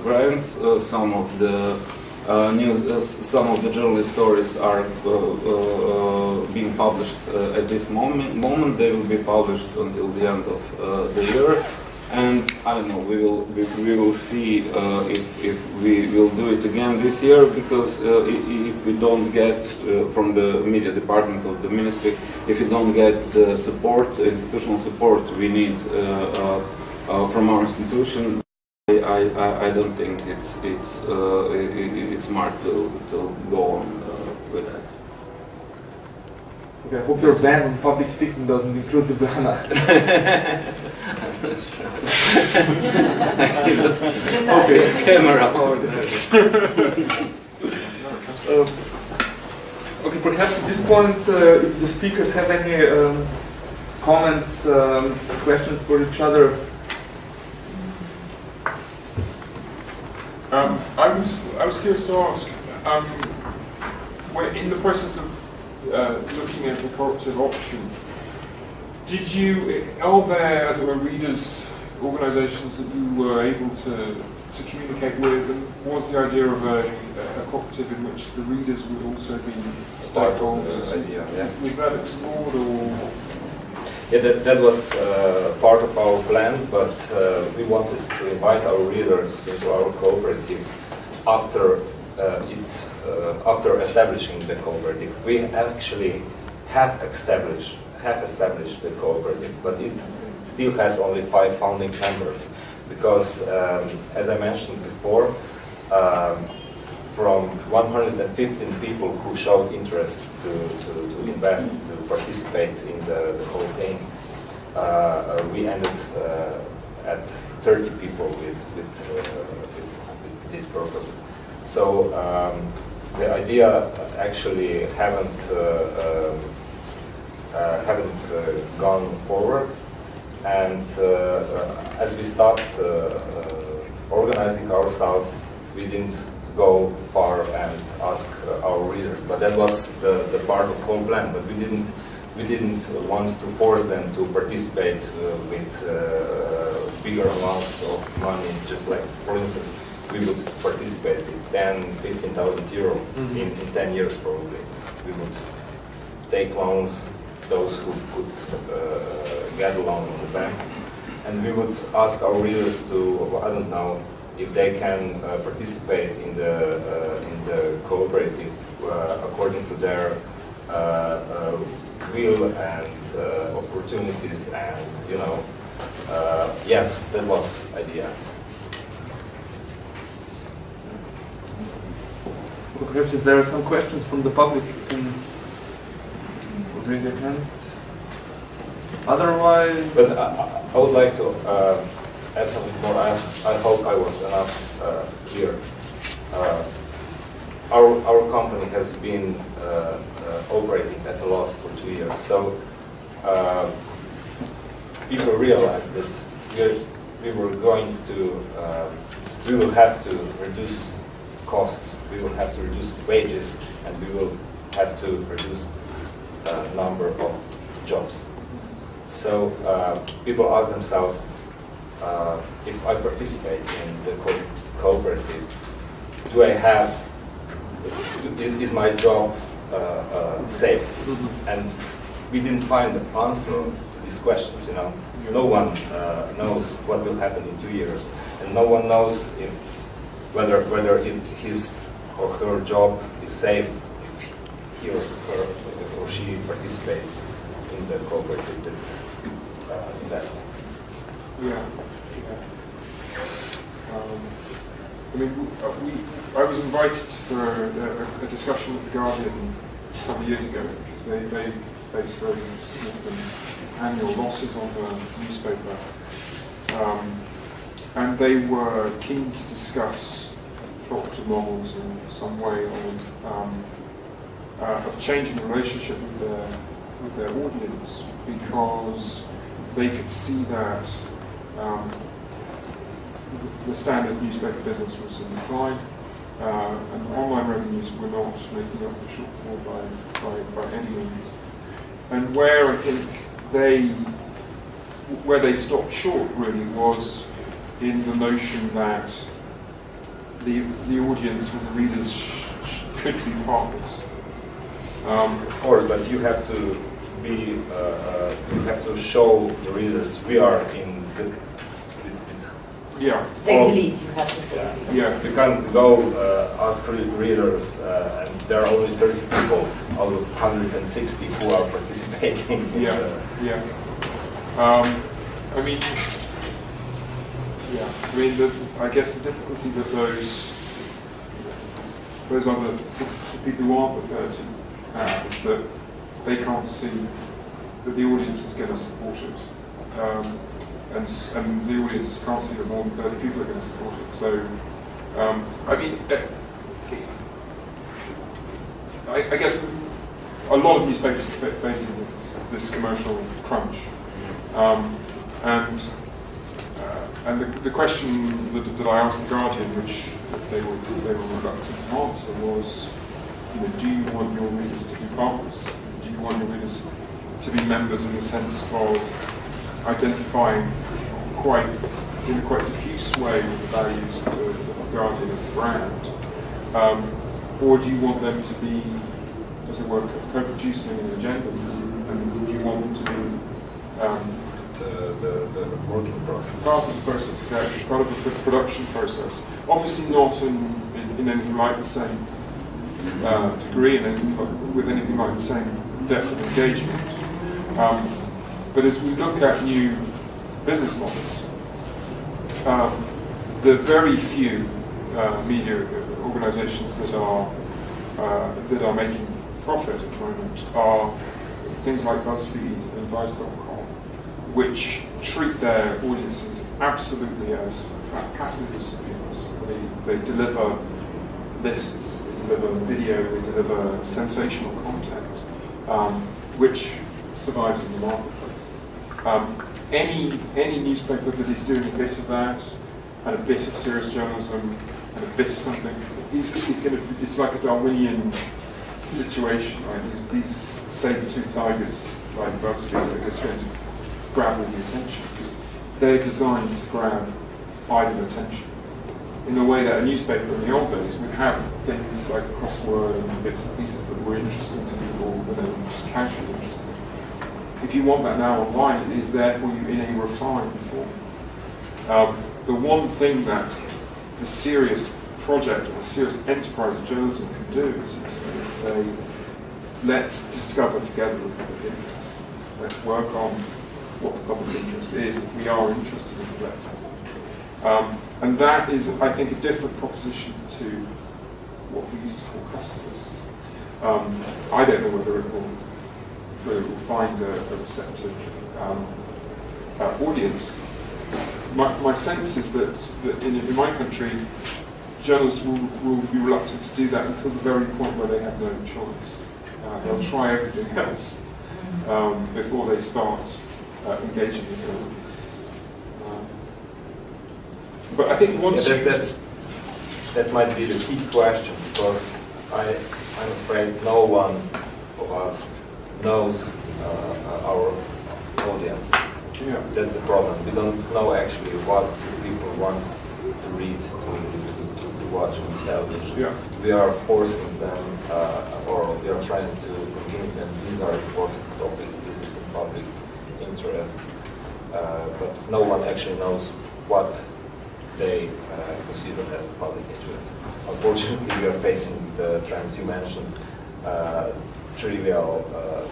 grants. Some of the some of the journalist stories are being published at this moment. They will be published until the end of the year. And I don't know. We will see if we will do it again this year, because if we don't get from the media department of the ministry, if we don't get the support, institutional support we need from our institution, I don't think it's smart to go on with that. Okay, I hope your ban on public speaking doesn't include the banner. I see that. Okay, camera over there. Okay, perhaps at this point, if the speakers have any comments, questions for each other. I was curious to ask, we're in the process of looking at the cooperative option. Are there, as it were, readers' organisations that you were able to communicate with, and was the idea of a cooperative in which the readers would also be stakeholders? Was that explored, or? Yeah, that was part of our plan, but we wanted to invite our readers into our cooperative after after establishing the cooperative. We actually have established the cooperative, but it still has only 5 founding members, because as I mentioned before, from 115 people who showed interest to invest, to participate in the whole thing, we ended at 30 people with this purpose. So the idea actually haven't gone forward, and as we start organizing ourselves, we didn't go far and ask our readers, but that was the part of whole plan. But we didn't want to force them to participate with bigger amounts of money. Just like, for instance, we would participate with 10,000–15,000 euro in 10 years probably. We would take loans, those who could get a loan in the bank, and we would ask our readers to, I don't know, if they can participate in the cooperative according to their will and opportunities, and yes, that was idea. Perhaps if there are some questions from the public, you can raise your hand. Otherwise, but I would like to add something more. I hope I was enough clear. Our company has been operating at a loss for 2 years, so people realized that we will have to reduce costs, we will have to reduce wages, and we will have to reduce number of jobs. So people ask themselves, if I participate in the cooperative, do I have, is my job safe? And we didn't find an answer to these questions, No one knows what will happen in 2 years, and no one knows if whether his or her job is safe if he or she participates in the cooperative investment. Yeah. I was invited for a discussion at The Guardian a couple of years ago, because they face very significant annual losses on the newspaper. And they were keen to discuss cooperative models and some way of changing the relationship with their audience, because they could see that the standard newspaper business was in decline, and online revenues were not making up the shortfall by any means. And where I think where they stopped short really was in the notion that the audience or the readers could be partners. Of course, but you have to be, you have to show the readers we are in the. Yeah. Take the lead, you have to take Yeah. the lead. Yeah. You can't go ask readers, and there are only 30 people out of 160 who are participating. Yeah. Yeah. I mean, yeah. I mean, I guess the difficulty that those other people who aren't referred to have is that they can't see that the audience is going to support it. And the audience can't see that more than 30 people are going to support it. So, I mean, I guess a lot of newspapers are facing this commercial crunch. And the question that I asked the Guardian, which they were reluctant to answer, was, you know, do you want your readers to be partners? Do you want your readers to be members in the sense of identifying in a quite diffuse way with the values of the Guardian as a brand? Or do you want them to be, as it were, co-producing an agenda? And do you want them to be the working process? part of the process, exactly, part of the production process. Obviously not in anything like the same degree and with anything like the same depth of engagement. But as we look at new business models, the very few media organisations that are making profit at the moment are things like BuzzFeed and Vice.com, which treat their audiences absolutely as passive recipients. They deliver lists, they deliver video, they deliver sensational content, which survives in the marketplace. Any newspaper that is doing a bit of that, and a bit of serious journalism, and a bit of something, it's like a Darwinian situation, right? These saber-toothed tigers like BuzzFeed are just going to grab all the attention, because they're designed to grab idle attention. In the way that a newspaper in the old days would have things like a crossword and bits and pieces that were interesting to people, but they were just casually interesting. If you want that now online, it is there for you in a refined form. The one thing that the serious project or the serious enterprise of journalism can do is say, let's discover together the public interest. Let's work on what the public interest is. We are interested in collecting. And that is, I think, a different proposition to what we used to call customers. I don't know whether it will find a receptive audience. My sense is that in my country, journalists will be reluctant to do that until the very point where they have no choice. They'll try everything else before they start engaging with their audience. But I think once that might be the key question, because I'm afraid no one of us knows our audience. Yeah. That's the problem. We don't know actually what people want to read, to watch on television. Yeah. We are forcing them, or we are trying to convince them these are important topics, this is in public interest, but no one actually knows what they consider as public interest. Unfortunately, we are facing the trends you mentioned, trivial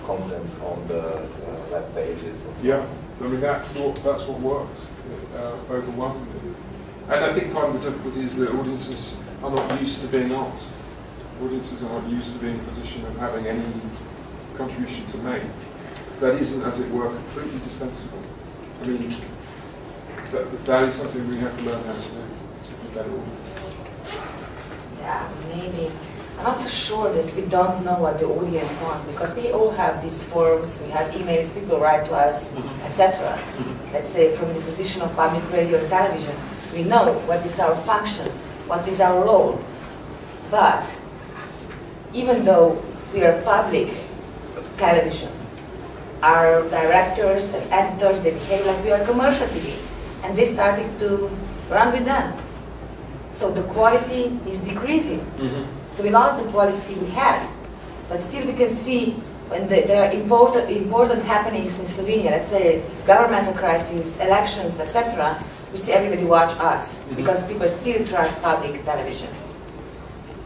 content on the web pages and so on. Yeah, I mean that's what works overwhelmingly. And I think part of the difficulty is that audiences are not used to being asked. Audiences are not used to being in a position of having any contribution to make. That isn't, as it were, completely dispensable. I mean, that is something we have to learn how to do, to be better audience. Yeah, maybe. I'm not so sure that we don't know what the audience wants, because we all have these forums, we have emails, people write to us, etc. Let's say from the position of public radio and television, we know what is our function, what is our role. But even though we are public television, our directors and editors, they behave like we are commercial TV. And they started to run with them. So the quality is decreasing. So we lost the quality we had. But still we can see when there are important happenings in Slovenia, let's say governmental crises, elections, etc., we see everybody watch us, because people still trust public television.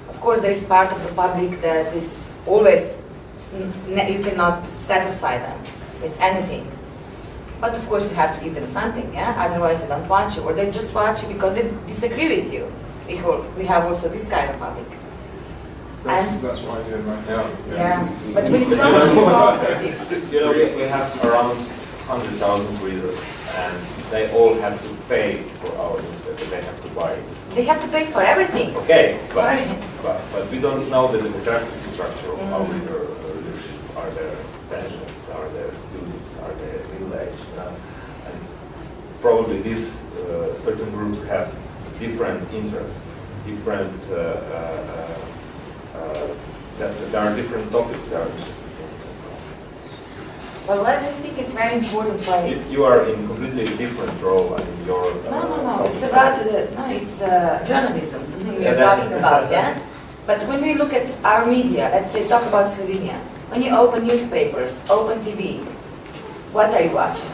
Of course, there is part of the public that is always, you cannot satisfy them with anything. But of course, you have to give them something, yeah? Otherwise, they don't watch you, or they just watch you because they disagree with you. We have also this kind of public. That's what I did, right? Yeah. But when it comes to cooperatives, You know, we have around 100,000 readers, and they all have to pay for our newspaper. They have to buy it. they have to pay for everything. Okay, Sorry. but we don't know the demographic structure of our readership. Are there pensioners? Are there students? Are there middle age? And probably these certain groups have different interests, different. There are different topics they are interested in. Well, I think it's very important why... You are in completely different role. I mean, your No. It's about it's journalism we are talking about, yeah. But when we look at our media, let's say talk about Slovenia. When you open newspapers, open TV, what are you watching?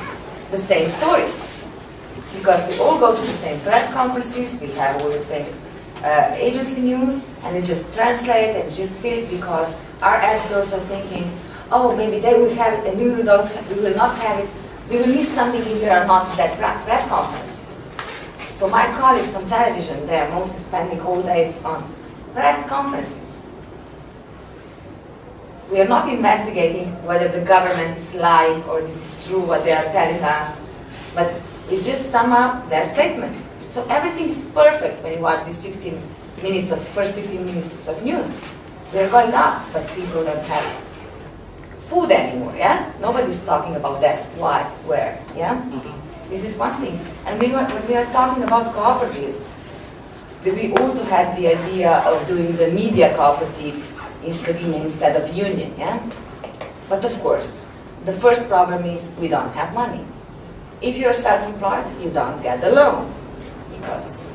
The same stories, because we all go to the same press conferences. We have all the same agency news, and we just translate and just fill it because our editors are thinking, oh, maybe they will have it and we will not have it. We will miss something if we are not at that press conference. So my colleagues on television, they are mostly spending whole days on press conferences. We are not investigating whether the government is lying or this is true what they are telling us, but we just sum up their statements. So everything is perfect when you watch these 15 minutes of first 15 minutes of news. They're going up, but people don't have food anymore, yeah? Nobody's talking about that, why, where, yeah? This is one thing. And when we are talking about cooperatives, we also had the idea of doing the media cooperative in Slovenia instead of union, yeah? But of course, the first problem is we don't have money. If you're self-employed, you don't get the loan because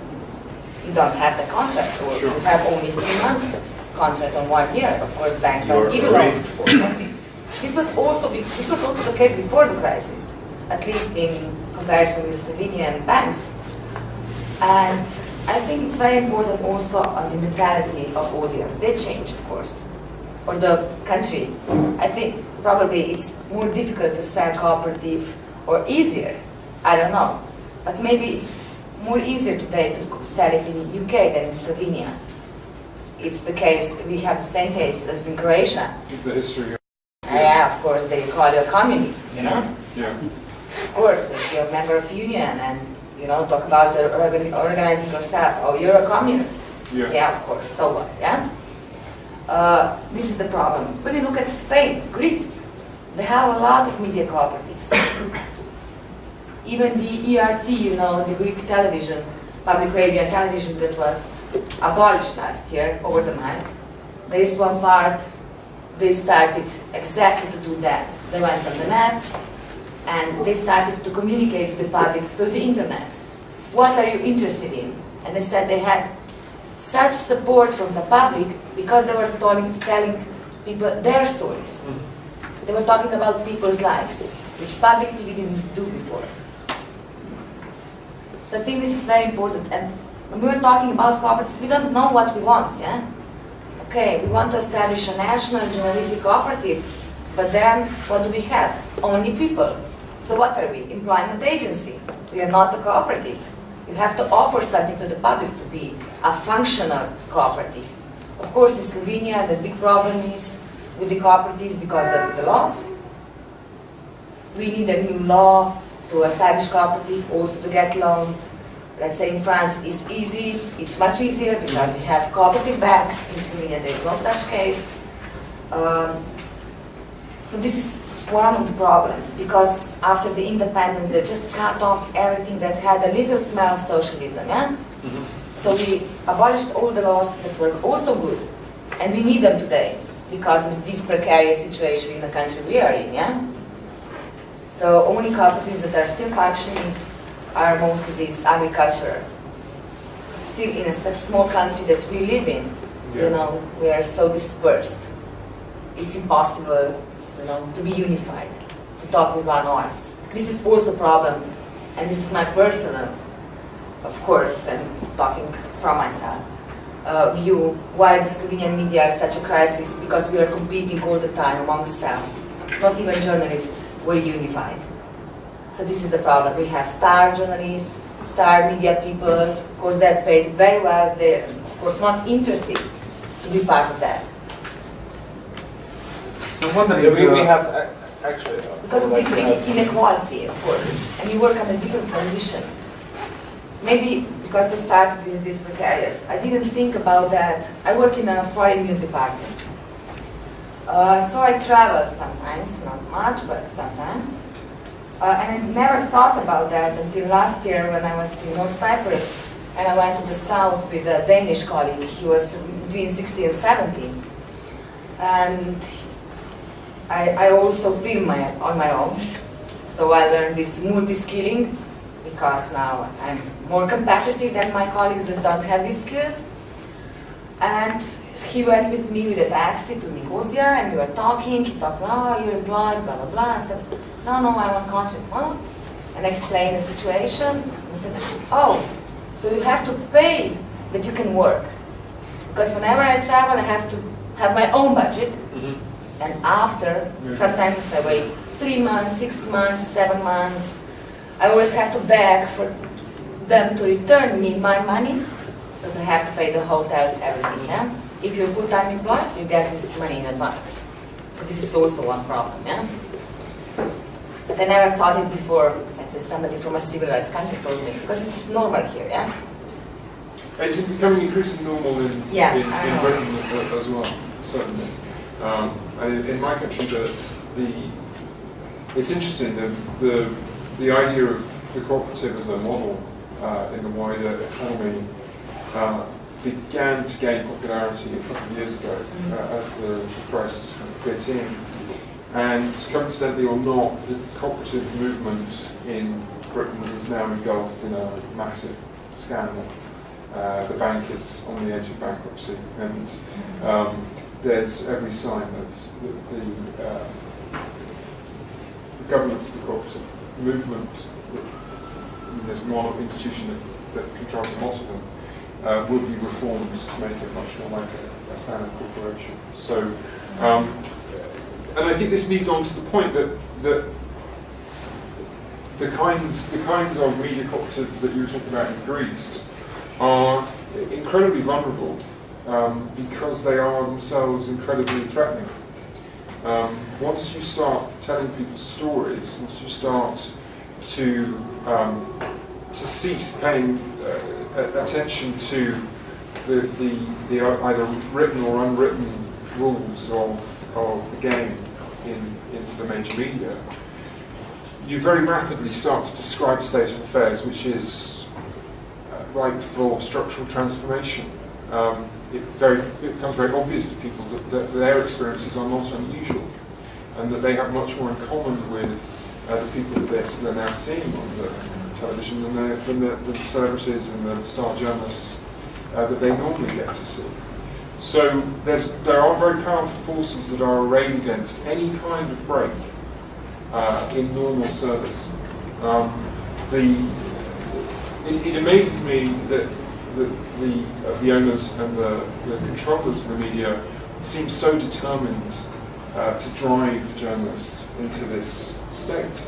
you don't have the contract, or you have only 3 months contract on 1 year. Of course, banks don't give you loans. This was also the case before the crisis, at least in comparison with Slovenian banks. And I think it's very important also on the mentality of audience. They change, of course, or the country. I think probably it's more difficult to sell cooperative, or easier, I don't know. But maybe it's more easier today to sell it in UK than in Slovenia. It's the case, we have the same case as in Croatia. The history. Yeah, of course, they call you a communist, you know? Yeah. Of course, if you're a member of union and, you know, talk about organizing yourself, oh, you're a communist. Yeah, of course, so what, yeah? This is the problem. When you look at Spain, Greece, they have a lot of media cooperatives. Even the ERT, you know, the Greek television, public radio and television that was abolished last year, over the night. There is one part, they started exactly to do that. They went on the net, and they started to communicate with the public through the internet. What are you interested in? And they said they had such support from the public because they were telling people their stories. They were talking about people's lives, which public TV didn't do before. So I think this is very important. And when we were talking about cooperatives, we don't know what we want, yeah? Okay, we want to establish a national journalistic cooperative, but then what do we have? Only people. So what are we? Employment agency. We are not a cooperative. You have to offer something to the public to be a functional cooperative. Of course, in Slovenia, the big problem is with the cooperatives because of the laws. We need a new law to establish cooperative, also to get loans. Let's say in France it's easy, it's much easier because you have cooperative banks. In Slovenia there is no such case. So this is one of the problems, because after the independence they just cut off everything that had a little smell of socialism, yeah? So we abolished all the laws that were also good, and we need them today because of this precarious situation in the country we are in, yeah? So only cooperatives that are still functioning are mostly these agricultural. Still in such small country that we live in, you know, we are so dispersed. It's impossible, you know, to be unified, to talk with one voice. This is also a problem, and this is my personal, of course, and talking from myself, view why the Slovenian media are such a crisis, because we are competing all the time among ourselves. Not even journalists were unified. So this is the problem. We have star journalists, star media people, of course they're paid very well, they're of course not interested to be part of that. I'm wondering, we have actually... Because of this big inequality, of course, and you work under different conditions. Maybe because I started with this precarious, I didn't think about that. I work in a foreign news department. So I travel sometimes, not much, but sometimes. And I never thought about that until last year when I was in North Cyprus and I went to the south with a Danish colleague. He was between 60 and 70. And I also film on my own. So I learned this multi-skilling because now I'm more competitive than my colleagues that don't have these skills. And he went with me with a taxi to Nicosia and we were talking. He talked, oh, you're employed, blah, blah, blah. I said, no, I'm on contract. Well, and I explained the situation. I said, oh, so you have to pay that you can work. Because whenever I travel, I have to have my own budget. And after, sometimes I wait 3 months, 6 months, 7 months. I always have to beg for them to return me my money because I have to pay the hotels, everything, yeah? If you're full-time employed, you get this money in advance. So this is also one problem, yeah? But I never thought it before, let's say somebody from a civilized country told me, because this is normal here, yeah? It's becoming increasingly normal in Britain as well, certainly. And in my country, it's interesting that the idea of the cooperative as a model in the wider economy began to gain popularity a couple of years ago as the crisis kind of bit in. And coincidentally or not, the cooperative movement in Britain is now engulfed in a massive scandal. The bank is on the edge of bankruptcy, and there's every sign that the governance of the cooperative movement, there's one institution that controls a lot of them, will be reformed to make it much more like a standard corporation. So, and I think this leads on to the point that the kinds of media cooperative that you were talking about in Greece are incredibly vulnerable because they are themselves incredibly threatening. Once you start telling people stories, once you start to cease paying attention to the either written or unwritten rules of the game in the major media, you very rapidly start to describe a state of affairs which is ripe for structural transformation. It becomes very obvious to people that their experiences are not unusual, and that they have much more in common with the people that they're now seeing on the television than the celebrities and the star journalists that they normally get to see. So there are very powerful forces that are arrayed against any kind of break in normal service. It amazes me that the owners and the controllers of the media seem so determined to drive journalists into this state,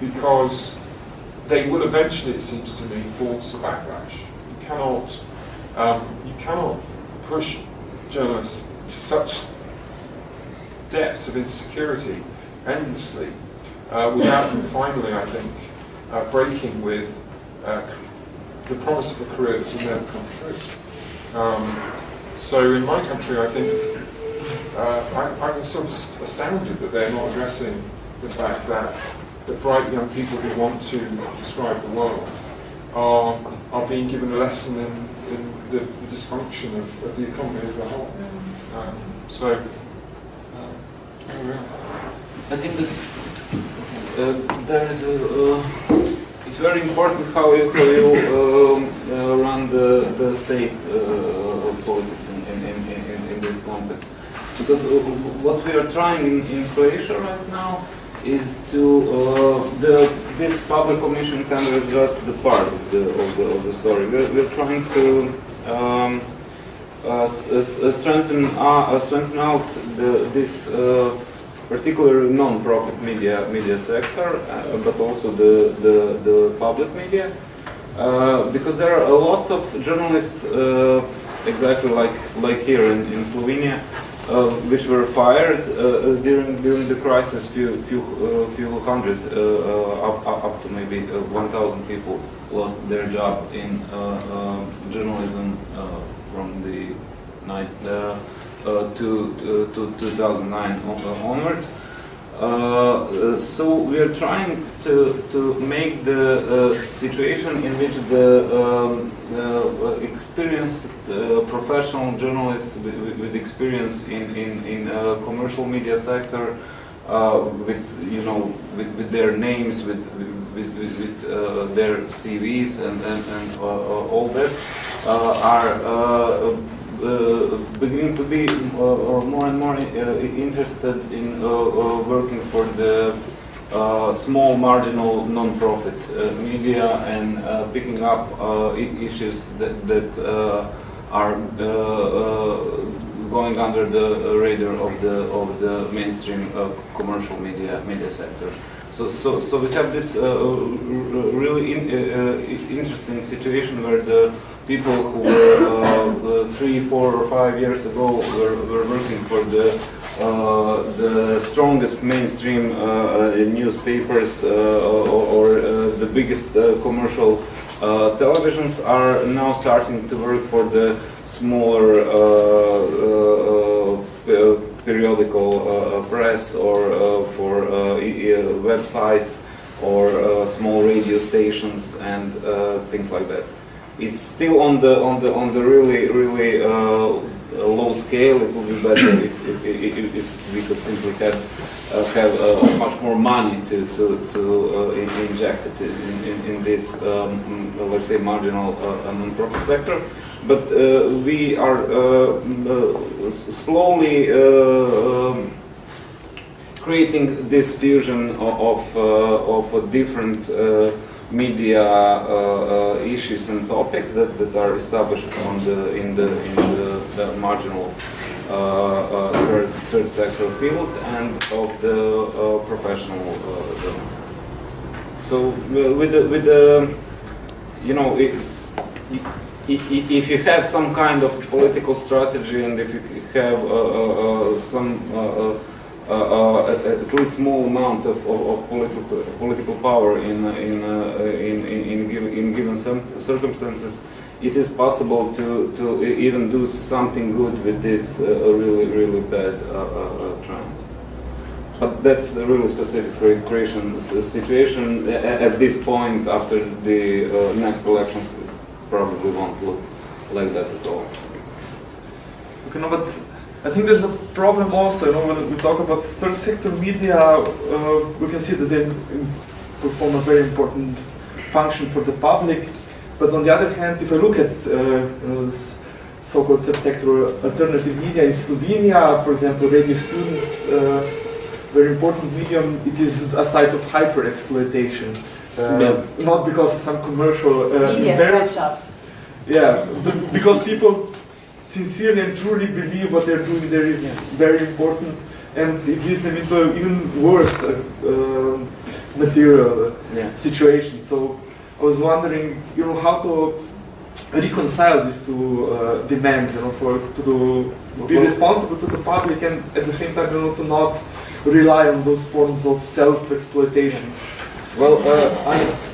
because they will eventually, it seems to me, fall to backlash. You cannot push journalists to such depths of insecurity endlessly without them finally, I think, breaking with the promise of a career that will never come true. So in my country, I think I'm sort of astounded that they're not addressing the fact that bright young people who want to describe the world are being given a lesson in the dysfunction of the economy as a whole. I think that there is it's very important how you run the state politics in this context. Because what we are trying in Croatia right now is to this public commission kind of just the part of the story. We're trying to strengthen out this particular non-profit media sector, but also the public media, because there are a lot of journalists, exactly like here in Slovenia, which were fired during the crisis. Few hundred, up to maybe 1,000 people lost their job in journalism from the to 2009 onwards. So we are trying to make the situation in which the experienced professional journalists with experience in commercial media sector, with their names, with their CVs and all that, are beginning to be more and more interested in working for the small marginal non-profit media and picking up issues that are going under the radar of the mainstream commercial media sector. So we have this really interesting situation where the people who were 3, 4, or 5 years ago were working for the strongest mainstream newspapers or the biggest commercial televisions are now starting to work for the smaller periodical press or for websites or small radio stations and things like that. It's still on the really low scale. It would be better if we could simply have much more money to inject it in this let's say marginal non-profit sector. But we are slowly creating this fusion of different media issues and topics that are established in the marginal third sector field and of the professional journalism. So with the if you have some kind of political strategy and if you have some at least small amount of political power in given circumstances, it is possible to even do something good with this really bad trends. But that's a really specific for Croatian situation. At this point, after the next elections, it probably won't look like that at all. Okay, no, but I think there's a problem also, when we talk about third sector media, we can see that they perform a very important function for the public. But on the other hand, if I look at this so-called third sector alternative media in Slovenia, for example, Radio Students, very important medium, it is a site of hyper-exploitation. Not because of some commercial media sweatshop. Yeah, because people sincerely and truly believe what they're doing there is very important, and it leads them into even worse material situation. So I was wondering, how to reconcile these two demands, to be responsible to the public and at the same time, to not rely on those forms of self-exploitation. Well,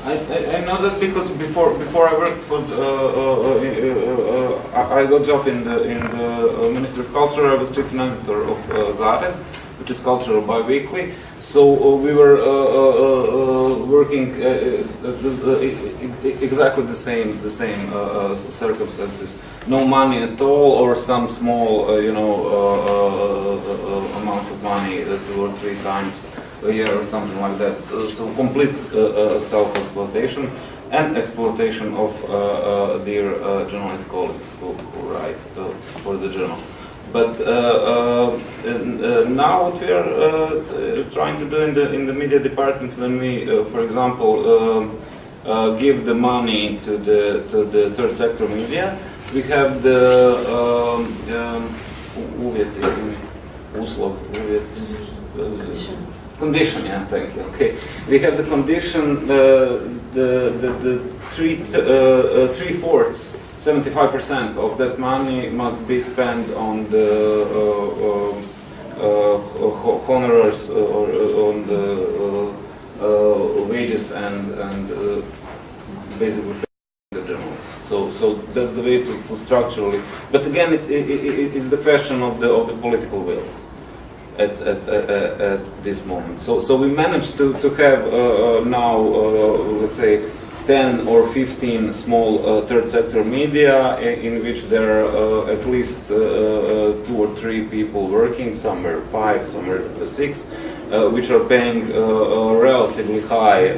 I know that because before I worked for I got a job in the Ministry of Culture. I was chief editor of Zares, which is Cultural Biweekly. So we were working exactly the same circumstances. No money at all, or some small amounts of money 2 or 3 times a year or something like that. So complete self-exploitation and exploitation of their journalist colleagues who write for the journal. But now what we are trying to do in the media department, when we, for example, give the money to the third sector media, we have the condition. Yeah, thank you. Okay, we have the condition. The 3/4, 75% of that money must be spent on the honorars or on the wages and basically the journal. So that's the way to structurally. But again, it is the question of the political will at this moment. So we managed to have now let's say 10 or 15 small third sector media in which there are at least 2 or 3 people working, somewhere 5, somewhere 6, which are paying relatively high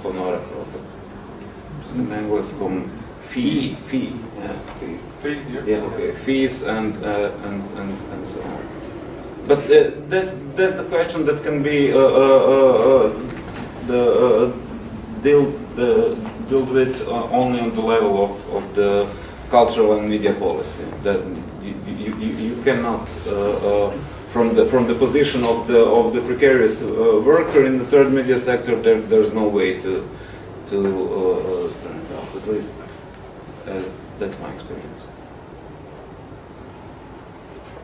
honor. Fee, fees and so on. But that's the question that can be dealt with only on the level of the cultural and media policy. That you cannot from the position of the precarious worker in the third media sector. There's no way to turn it off. At least that's my experience.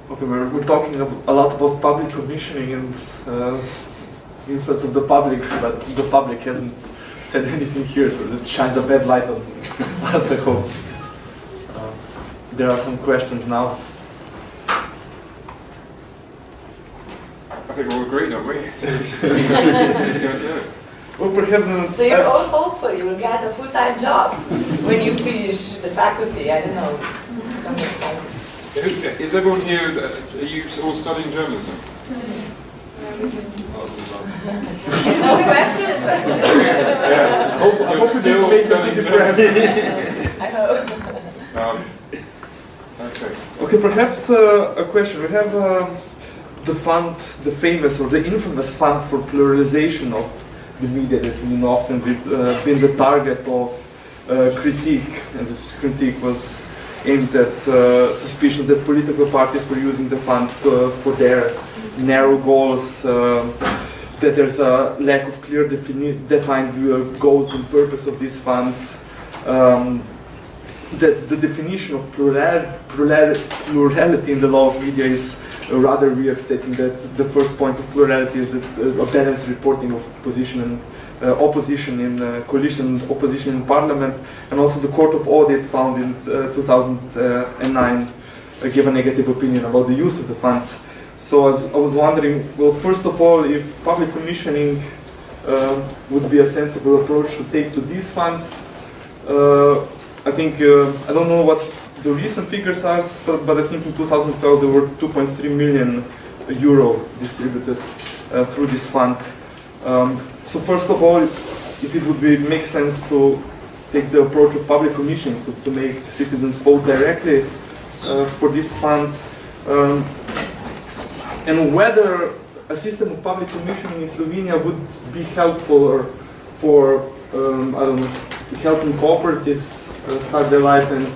Okay, we're talking a lot about public commissioning and influence of the public, but the public hasn't said anything here, so that shines a bad light on us, I hope. There are some questions now. I think we'll agree, don't we? It's going to do it. Well, perhaps. So you're all hopeful you will get a full-time job when you finish the faculty. I don't know. Is everyone here? Are you all studying journalism? No questions? Yeah. You're still studying journalism? I hope. Okay. Okay, perhaps a question. We have the fund, the famous or the infamous fund for pluralization of the media that's often been the target of critique, and this critique was aimed at suspicions that political parties were using the fund for their narrow goals, that there's a lack of clear defined goals and purpose of these funds, that the definition of plurality in the law of media is rather weird, stating that the first point of plurality is that a balanced reporting of position and opposition in coalition, opposition in parliament, and also the Court of Audit found in 2009 gave a negative opinion about the use of the funds. So I was wondering, well, first of all, if public commissioning would be a sensible approach to take to these funds. I think, I don't know what the recent figures are, but I think in 2012 there were 2.3 million euro distributed through this fund. So first of all, if it would make sense to take the approach of public commissioning to make citizens vote directly for these funds, and whether a system of public commissioning in Slovenia would be helpful or for, I don't know, helping cooperatives start their life and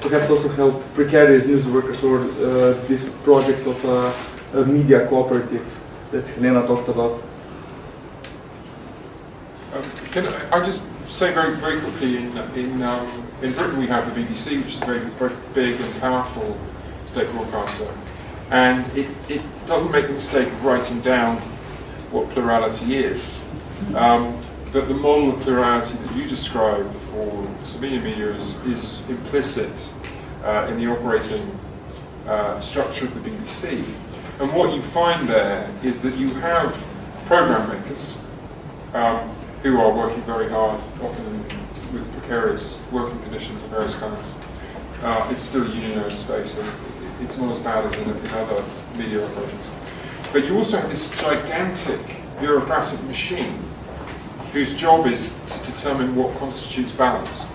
perhaps also help precarious news workers, or this project of a media cooperative that Helena talked about. Can I just say very quickly, in Britain we have the BBC, which is a very big and powerful state broadcaster, and it doesn't make the mistake of writing down what plurality is. But the model of plurality that you describe for Slovenian media is implicit in the operating structure of the BBC. And what you find there is that you have program makers who are working very hard, often with precarious working conditions of various kinds. It's still a unionized space, and it's not as bad as in other media operations. But you also have this gigantic bureaucratic machine whose job is to determine what constitutes balance.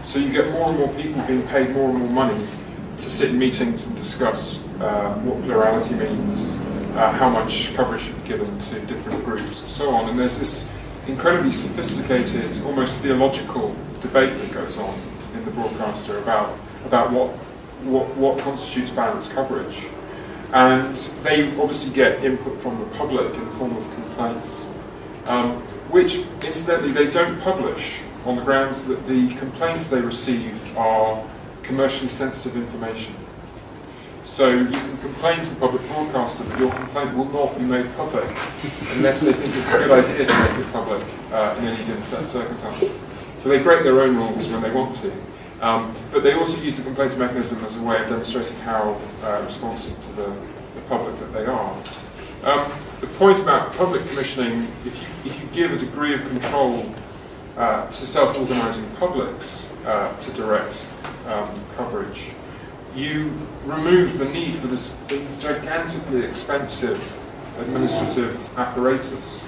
So you get more and more people being paid more and more money to sit in meetings and discuss what plurality means, how much coverage should be given to different groups, and so on. And there's this incredibly sophisticated, almost theological debate that goes on in the broadcaster about what constitutes balanced coverage. And they obviously get input from the public in the form of complaints, which incidentally they don't publish on the grounds that the complaints they receive are commercially sensitive information. So you can complain to the public broadcaster, but your complaint will not be made public unless they think it's a good idea to make it public in any given set of circumstances. So they break their own rules when they want to. But they also use the complaints mechanism as a way of demonstrating how responsive to the public that they are. The point about public commissioning, if you give a degree of control to self-organising publics to direct coverage, you remove the need for this gigantically expensive administrative apparatus.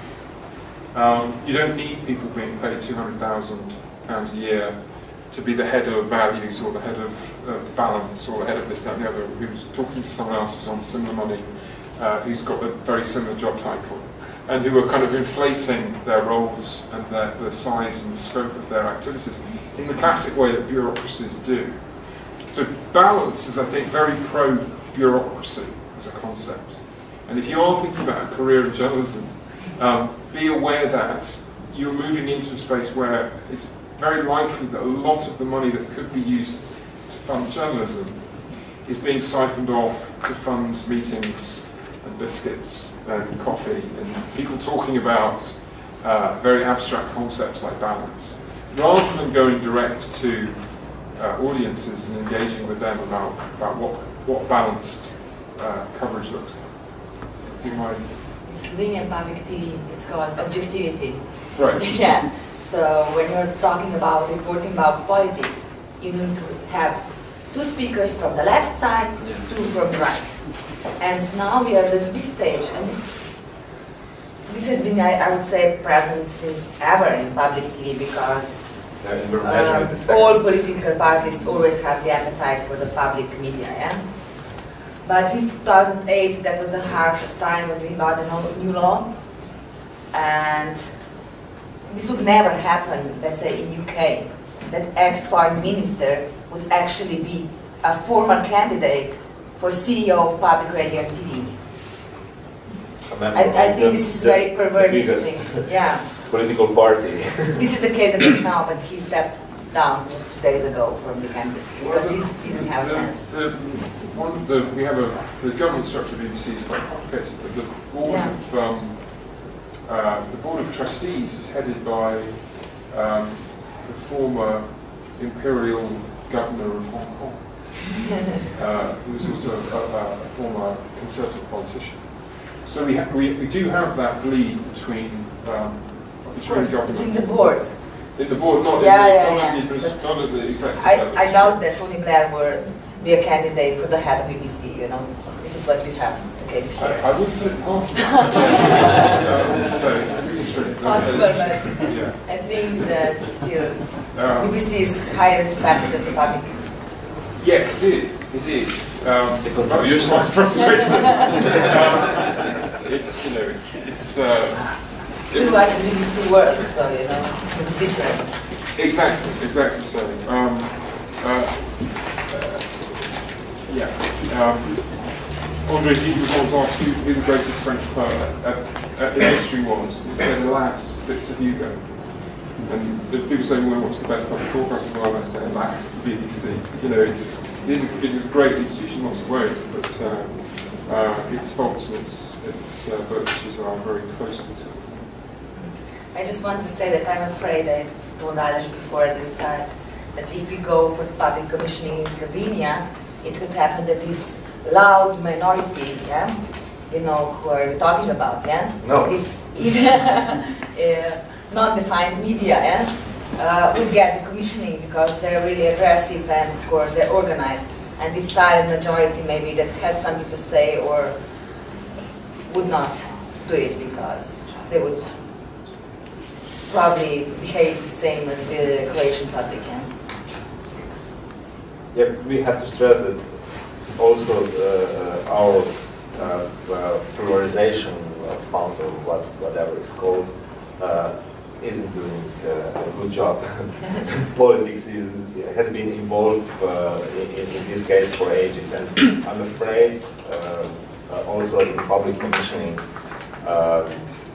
You don't need people being paid £200,000 a year to be the head of values or the head of balance or the head of this, that and the other, who's talking to someone else who's on similar money, who's got a very similar job title, and who are kind of inflating their roles and the size and the scope of their activities in the classic way that bureaucracies do. So balance is, I think, very pro-bureaucracy as a concept. And if you are thinking about a career in journalism, be aware that you're moving into a space where it's very likely that a lot of the money that could be used to fund journalism is being siphoned off to fund meetings and biscuits and coffee and people talking about very abstract concepts like balance, rather than going direct to audiences and engaging with them about what balanced coverage looks like. In Slovenian public TV, it's called objectivity. Right. Yeah. So when you're talking about reporting about politics, you need to have two speakers from the left side, two from the right. And now we are at this stage, and this has been, I would say, present since ever in public TV, because all political parties always have the appetite for the public media, yeah? But since 2008, that was the harshest time when we got a new law, and this would never happen, let's say, in UK, that ex-foreign minister would actually be a former candidate for CEO of public radio and TV. I think this is very perverted thing. Yeah. Political party. This is the case that is now, but he stepped down just 2 days ago from the candidacy because he didn't have a chance. We have the government structure of BBC is quite complicated, but the board of trustees is headed by the former imperial governor of Hong Kong, who was also a former conservative politician. So we do have that bleed between government. Between the boards. In the board, not Yeah. not at the executive level. I doubt that Tony Blair would be a candidate for the head of BBC, you know. This is what we have, the case here. I wouldn't put it past him. No, it's true. Possible, but Yeah. I think that still BBC is highly respected as a public. Yes, it is. It is. The contribution. My frustration. It's, you know, it's. We watch the BBC World, so you know it's different. Exactly so. Andre Gide was asked who the greatest French poet in history was. He said, alas, Victor Hugo. And if people say, well, what's the best public broadcasting? Well, I say, alas, the BBC. You know, it is a great institution in lots of ways, but its faults and its virtues are very closely to. I just want to say that I'm afraid, I told Aleš before at the start, that if we go for public commissioning in Slovenia, it could happen that this loud minority, yeah, you know, who are we talking about, yeah? No. This non-defined media, yeah, would get the commissioning because they're really aggressive and, of course, they're organized. And this silent majority maybe that has something to say or would not do it because they would probably behave the same as the Croatian public. Yeah, we have to stress that also our pluralization fund, or whatever it's called, isn't doing a good job. Politics has been involved in this case for ages, and I'm afraid also in public commissioning,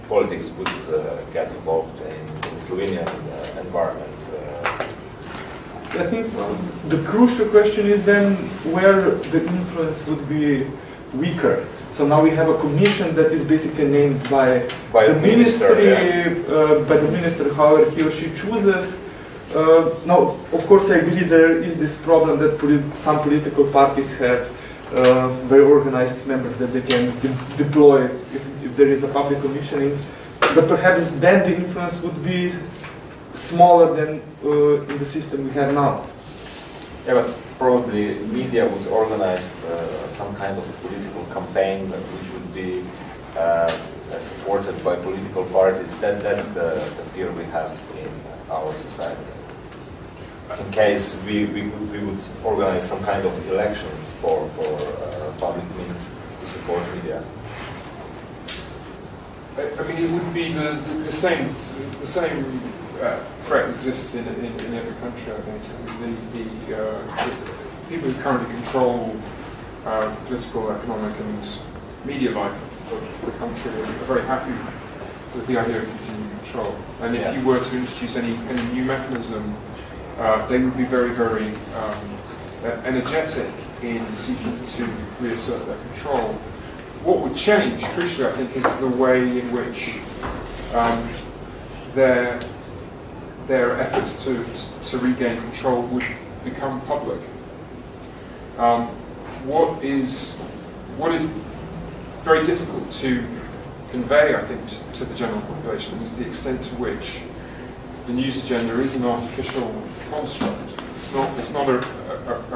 politics would get involved in Slovenian environment. I think the crucial question is then where the influence would be weaker. So now we have a commission that is basically named by the ministry, by the minister, however he or she chooses. Now, of course, I agree there is this problem that some political parties have very organized members that they can deploy if there is a public commissioning. But perhaps then the influence would be smaller than in the system we have now. Yeah, but probably media would organize some kind of political campaign which would be supported by political parties. That's the fear we have in our society. In case we would organize some kind of elections for public means to support media. I mean, it would be the same threat exists in every country. I think the people who currently control political, economic, and media life of the country are very happy with the idea of continuing control. And if you were to introduce any new mechanism, they would be very, very energetic in seeking to reassert their control. What would change, crucially, I think, is the way in which their efforts to regain control would become public. What is very difficult to convey, I think, to the general population is the extent to which the news agenda is an artificial construct. It's not a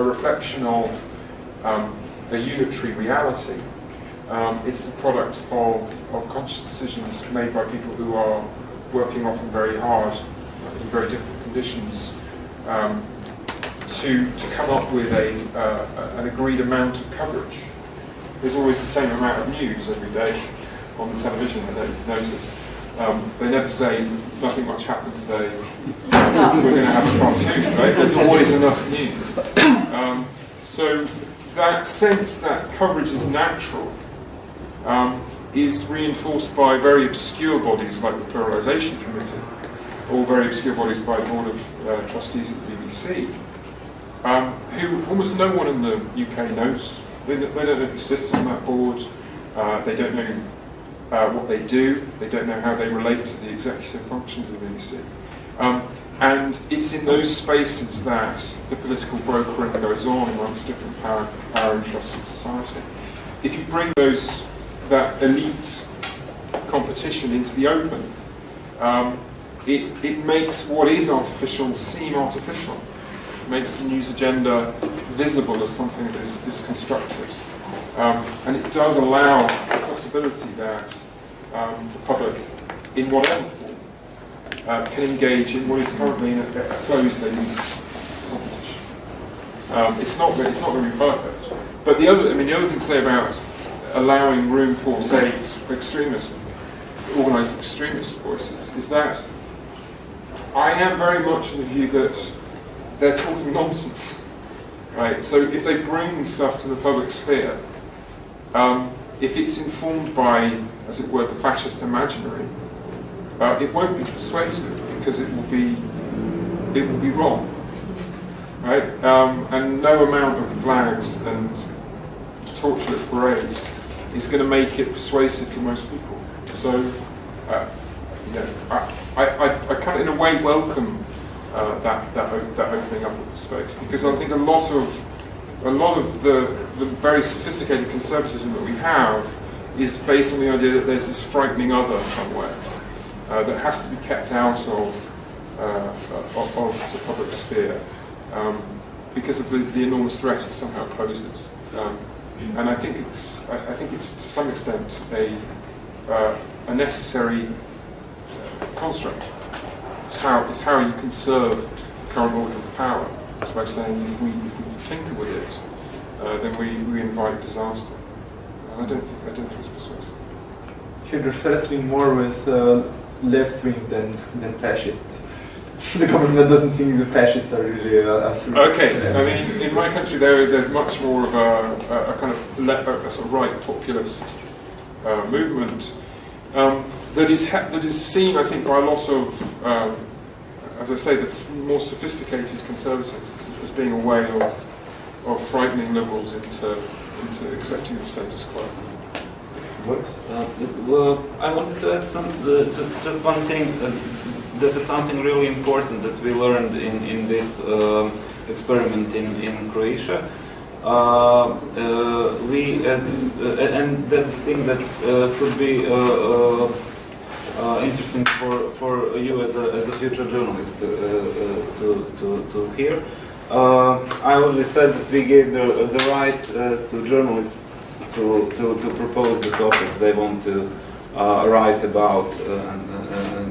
reflection of a unitary reality. It's the product of conscious decisions made by people who are working often very hard in very difficult conditions to come up with an agreed amount of coverage. There's always the same amount of news every day on the television, I know you've noticed. They never say, nothing much happened today, we're going to have a cartoon, right? There's always enough news. So that sense that coverage is natural is reinforced by very obscure bodies like the Pluralisation Committee, or very obscure bodies by the Board of Trustees at the BBC, who almost no one in the UK knows. They don't know who sits on that board, they don't know what they do, they don't know how they relate to the executive functions of the BBC. And it's in those spaces that the political brokering goes on amongst different power interests in society. If you bring that elite competition into the open, it makes what is artificial seem artificial. It makes the news agenda visible as something that is constructed. And it does allow the possibility that the public, in whatever form, can engage in what is currently a closed elite competition. It's not going to be perfect. But the other thing to say about allowing room for, say, organised extremist voices is that I am very much of the view that they're talking nonsense, right? So if they bring stuff to the public sphere, if it's informed by, as it were, the fascist imaginary, it won't be persuasive because it will be wrong, right? And no amount of flags and torchlit parades is going to make it persuasive to most people. So, I kind of, in a way, welcome that opening up of the space, because I think a lot of the very sophisticated conservatism that we have is based on the idea that there's this frightening other somewhere that has to be kept out of the public sphere because of the enormous threat it somehow poses. And I think it's to some extent a necessary construct. It's how you conserve the current order of power. It's by saying if we tinker with it, then we invite disaster. And I don't think it's persuasive. You'd refer to me more with left wing than fascist. The government doesn't think the fascists are really a threat. Okay, I mean, in my country there's much more of a kind of a sort of right populist movement that is seen, I think, by a lot of, as I say, the more sophisticated conservatives as being a way of frightening liberals into accepting the status quo. Well, I wanted to add just one thing. That is something really important that we learned in this experiment in Croatia. And that's the thing that could be interesting for you as a future journalist to hear. I already said that we gave the right to journalists to propose the topics they want to write about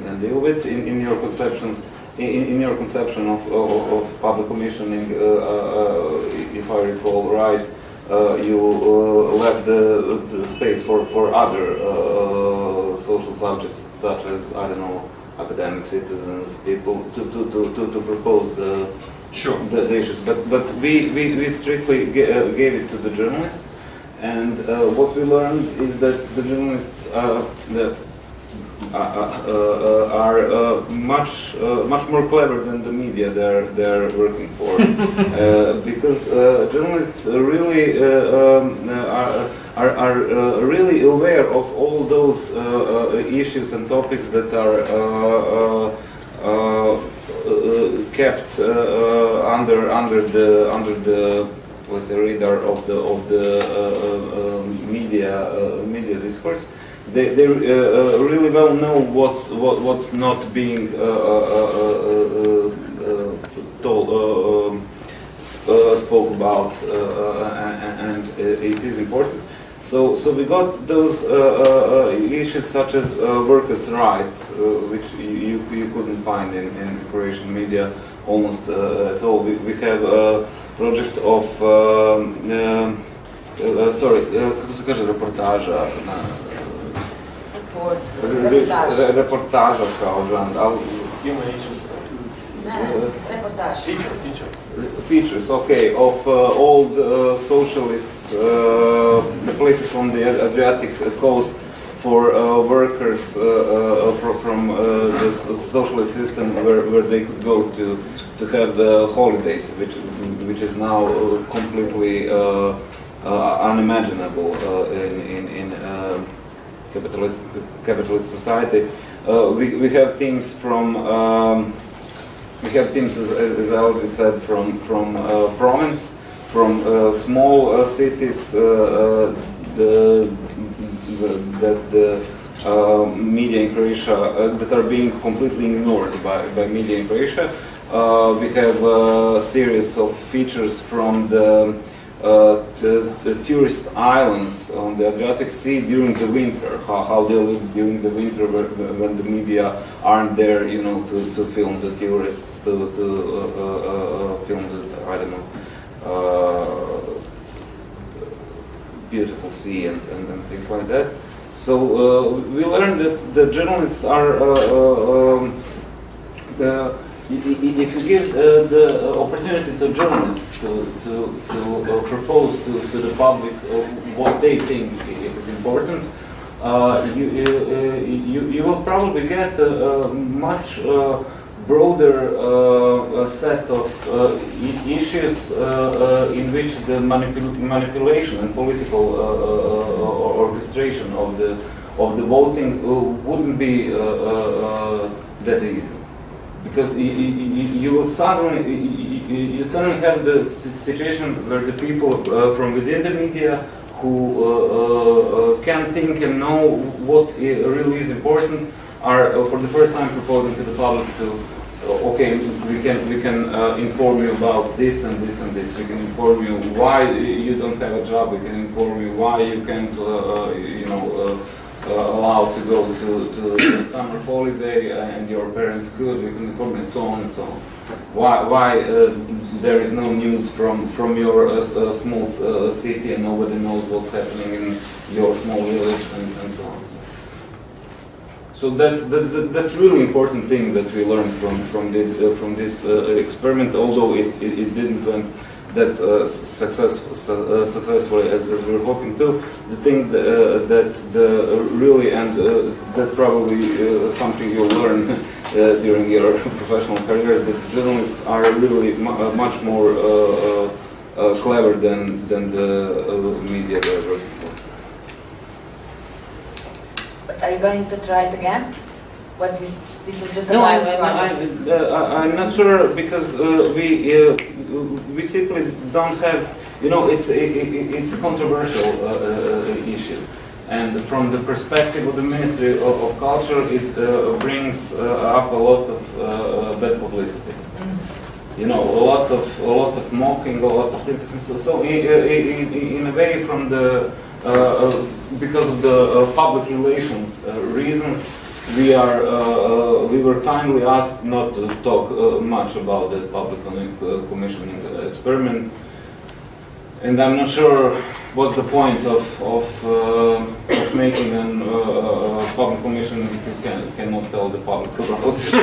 and deal with. In your conceptions, in your conception of public commissioning, if I recall right, you left the space for other social subjects, such as, I don't know, academic citizens, people to propose the issues. But we strictly gave it to the journalists. And what we learned is that the journalists are much more clever than the media they're working for, because journalists really are really aware of all those issues and topics that are kept under the let's say radar of the media discourse. They really well know what's not being told, spoke about, and it is important. So we got those issues such as workers' rights, which you couldn't find in Croatian media almost at all. We have a project of kako se kaže reportaža na reportaža kao žanr, ali Ne, reportaž. Features, okay, of old socialists, places on the Adriatic coast for workers from the socialist system where they could go to have the holidays, which is now completely unimaginable in capitalist society. We have teams from as I already said, from province, from small cities that the media in Croatia that are being completely ignored by media in Croatia. We have a series of features from the tourist islands on the Adriatic Sea during the winter, how they live during the winter when the media aren't there, you know, to film the tourists, to film the, I don't know, beautiful sea and things like that. So we learned that the journalists are if you give the opportunity to journalists to propose to the public what they think is important, you will probably get a much broader set of issues in which the manipulation and political orchestration of the voting wouldn't be that easy. Because you will suddenly have the situation where the people from within the media who can think and know what really is important are for the first time proposing to the public to okay, we can inform you about this and this and this. We can inform you why you don't have a job. We can inform you why you can't, allowed to go to the summer holiday and your parents could. We can inform you, and so on and so on. Why there is no news from your small city and nobody knows what's happening in your small village and so on. So that's really important thing that we learned from this experiment, although it didn't went that successfully as we were hoping to. The thing that really, and that's probably something you'll learn during your professional career, that journalists are really much more clever than the media ever. Are you going to try it again? What this was just a No, pilot project? I'm not sure, because we simply don't have, it's a controversial issue, and from the perspective of the Ministry of Culture, it brings up a lot of bad publicity. A lot of mocking, a lot of criticism. So in a way, from the because of the public relations reasons, we were kindly asked not to talk much about that public commissioning experiment, and I'm not sure what's the point of making a public commission if you cannot tell the public about it.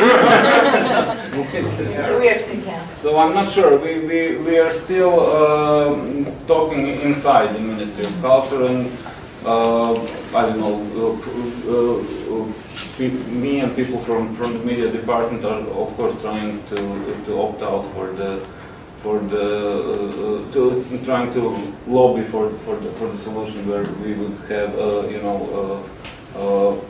It's a weird thing, yeah. So I'm not sure. We are still talking inside the Ministry of Culture, and I don't know. Me and people from the media department are of course trying to opt out trying to lobby for the solution where we would have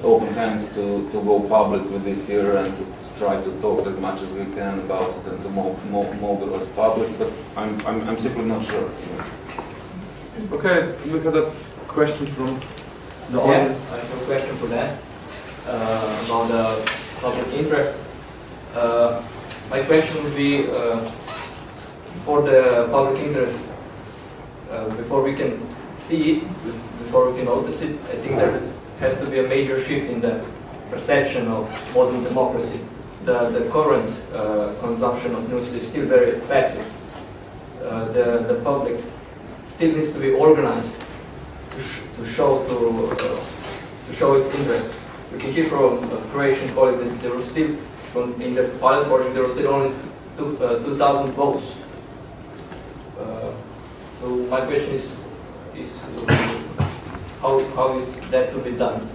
open hands to go public with this year and to try to talk as much as we can about it and to mobilize public, but I'm simply not sure. Okay, we had a question from the audience. I have a question for that. About the public interest. My question would be, for the public interest, before we can see it, before we can notice it, I think there has to be a major shift in the perception of modern democracy. The current consumption of news is still very passive. The public still needs to be organized to show its interest. We can hear from Croatian colleagues that there was still, in the pilot project, there was still only 2,000 votes. So my question is how is that to be done?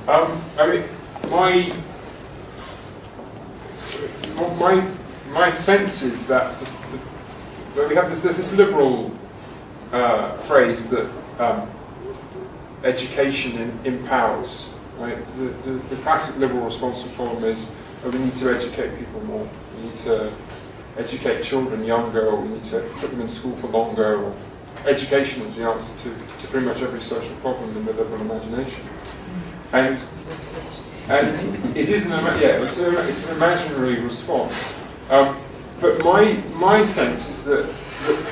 I mean, my sense is that we have this liberal phrase that education empowers. Right? The classic liberal response to the problem is, we need to educate people more. We need to educate children younger, or we need to put them in school for longer. Or education is the answer to pretty much every social problem in the liberal imagination. And it is it's an imaginary response. But my sense is that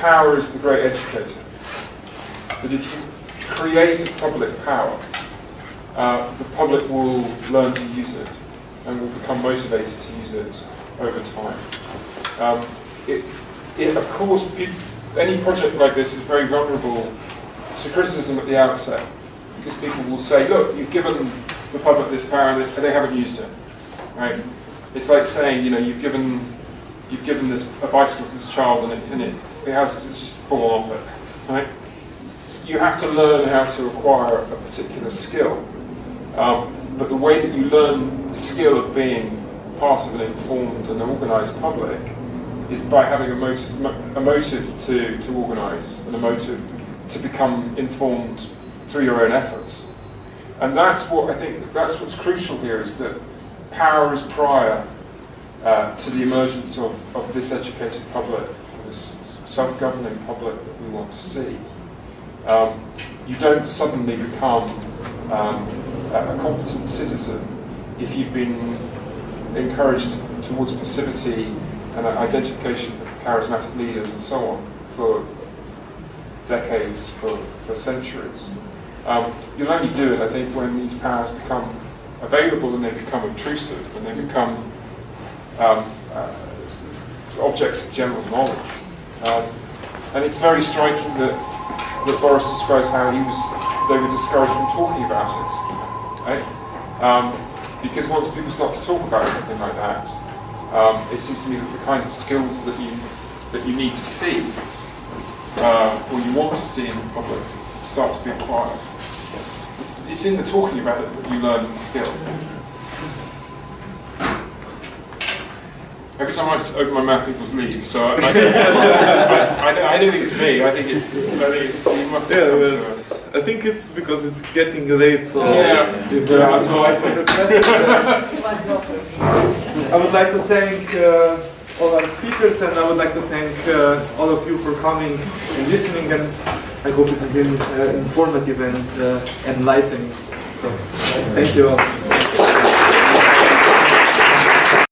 power is the great educator. That if you create a public power, the public will learn to use it and will become motivated to use it over time. Of course, any project like this is very vulnerable to criticism at the outset, because people will say, look, you've given the public this power and they haven't used it. Right? It's like saying, you've given this a bicycle to this child and it's just fallen off it. Right? You have to learn how to acquire a particular skill. But the way that you learn the skill of being part of an informed and organised public is by having a motive to organise, and a motive to become informed through your own efforts. And that's what's crucial here, is that power is prior to the emergence of this educated public, this self-governing public that we want to see. You don't suddenly become a competent citizen if you've been encouraged towards passivity and identification of charismatic leaders and so on for decades, for centuries. You'll only do it, I think, when these powers become available and they become obtrusive and they become objects of general knowledge. And it's very striking that Boris describes how they were discouraged from talking about it. Right? Because once people start to talk about something like that, it seems to me that the kinds of skills that you need to see, or you want to see in the public, start to be acquired. It's in the talking about it that you learn the skill. Every time I open my mouth, people leave. So I don't think it's me. I think it's you must have come to it. I think it's because it's getting late. So yeah. So I would like to thank all our speakers, and I would like to thank all of you for coming and listening. And I hope it's been informative and enlightening. So, thank you all.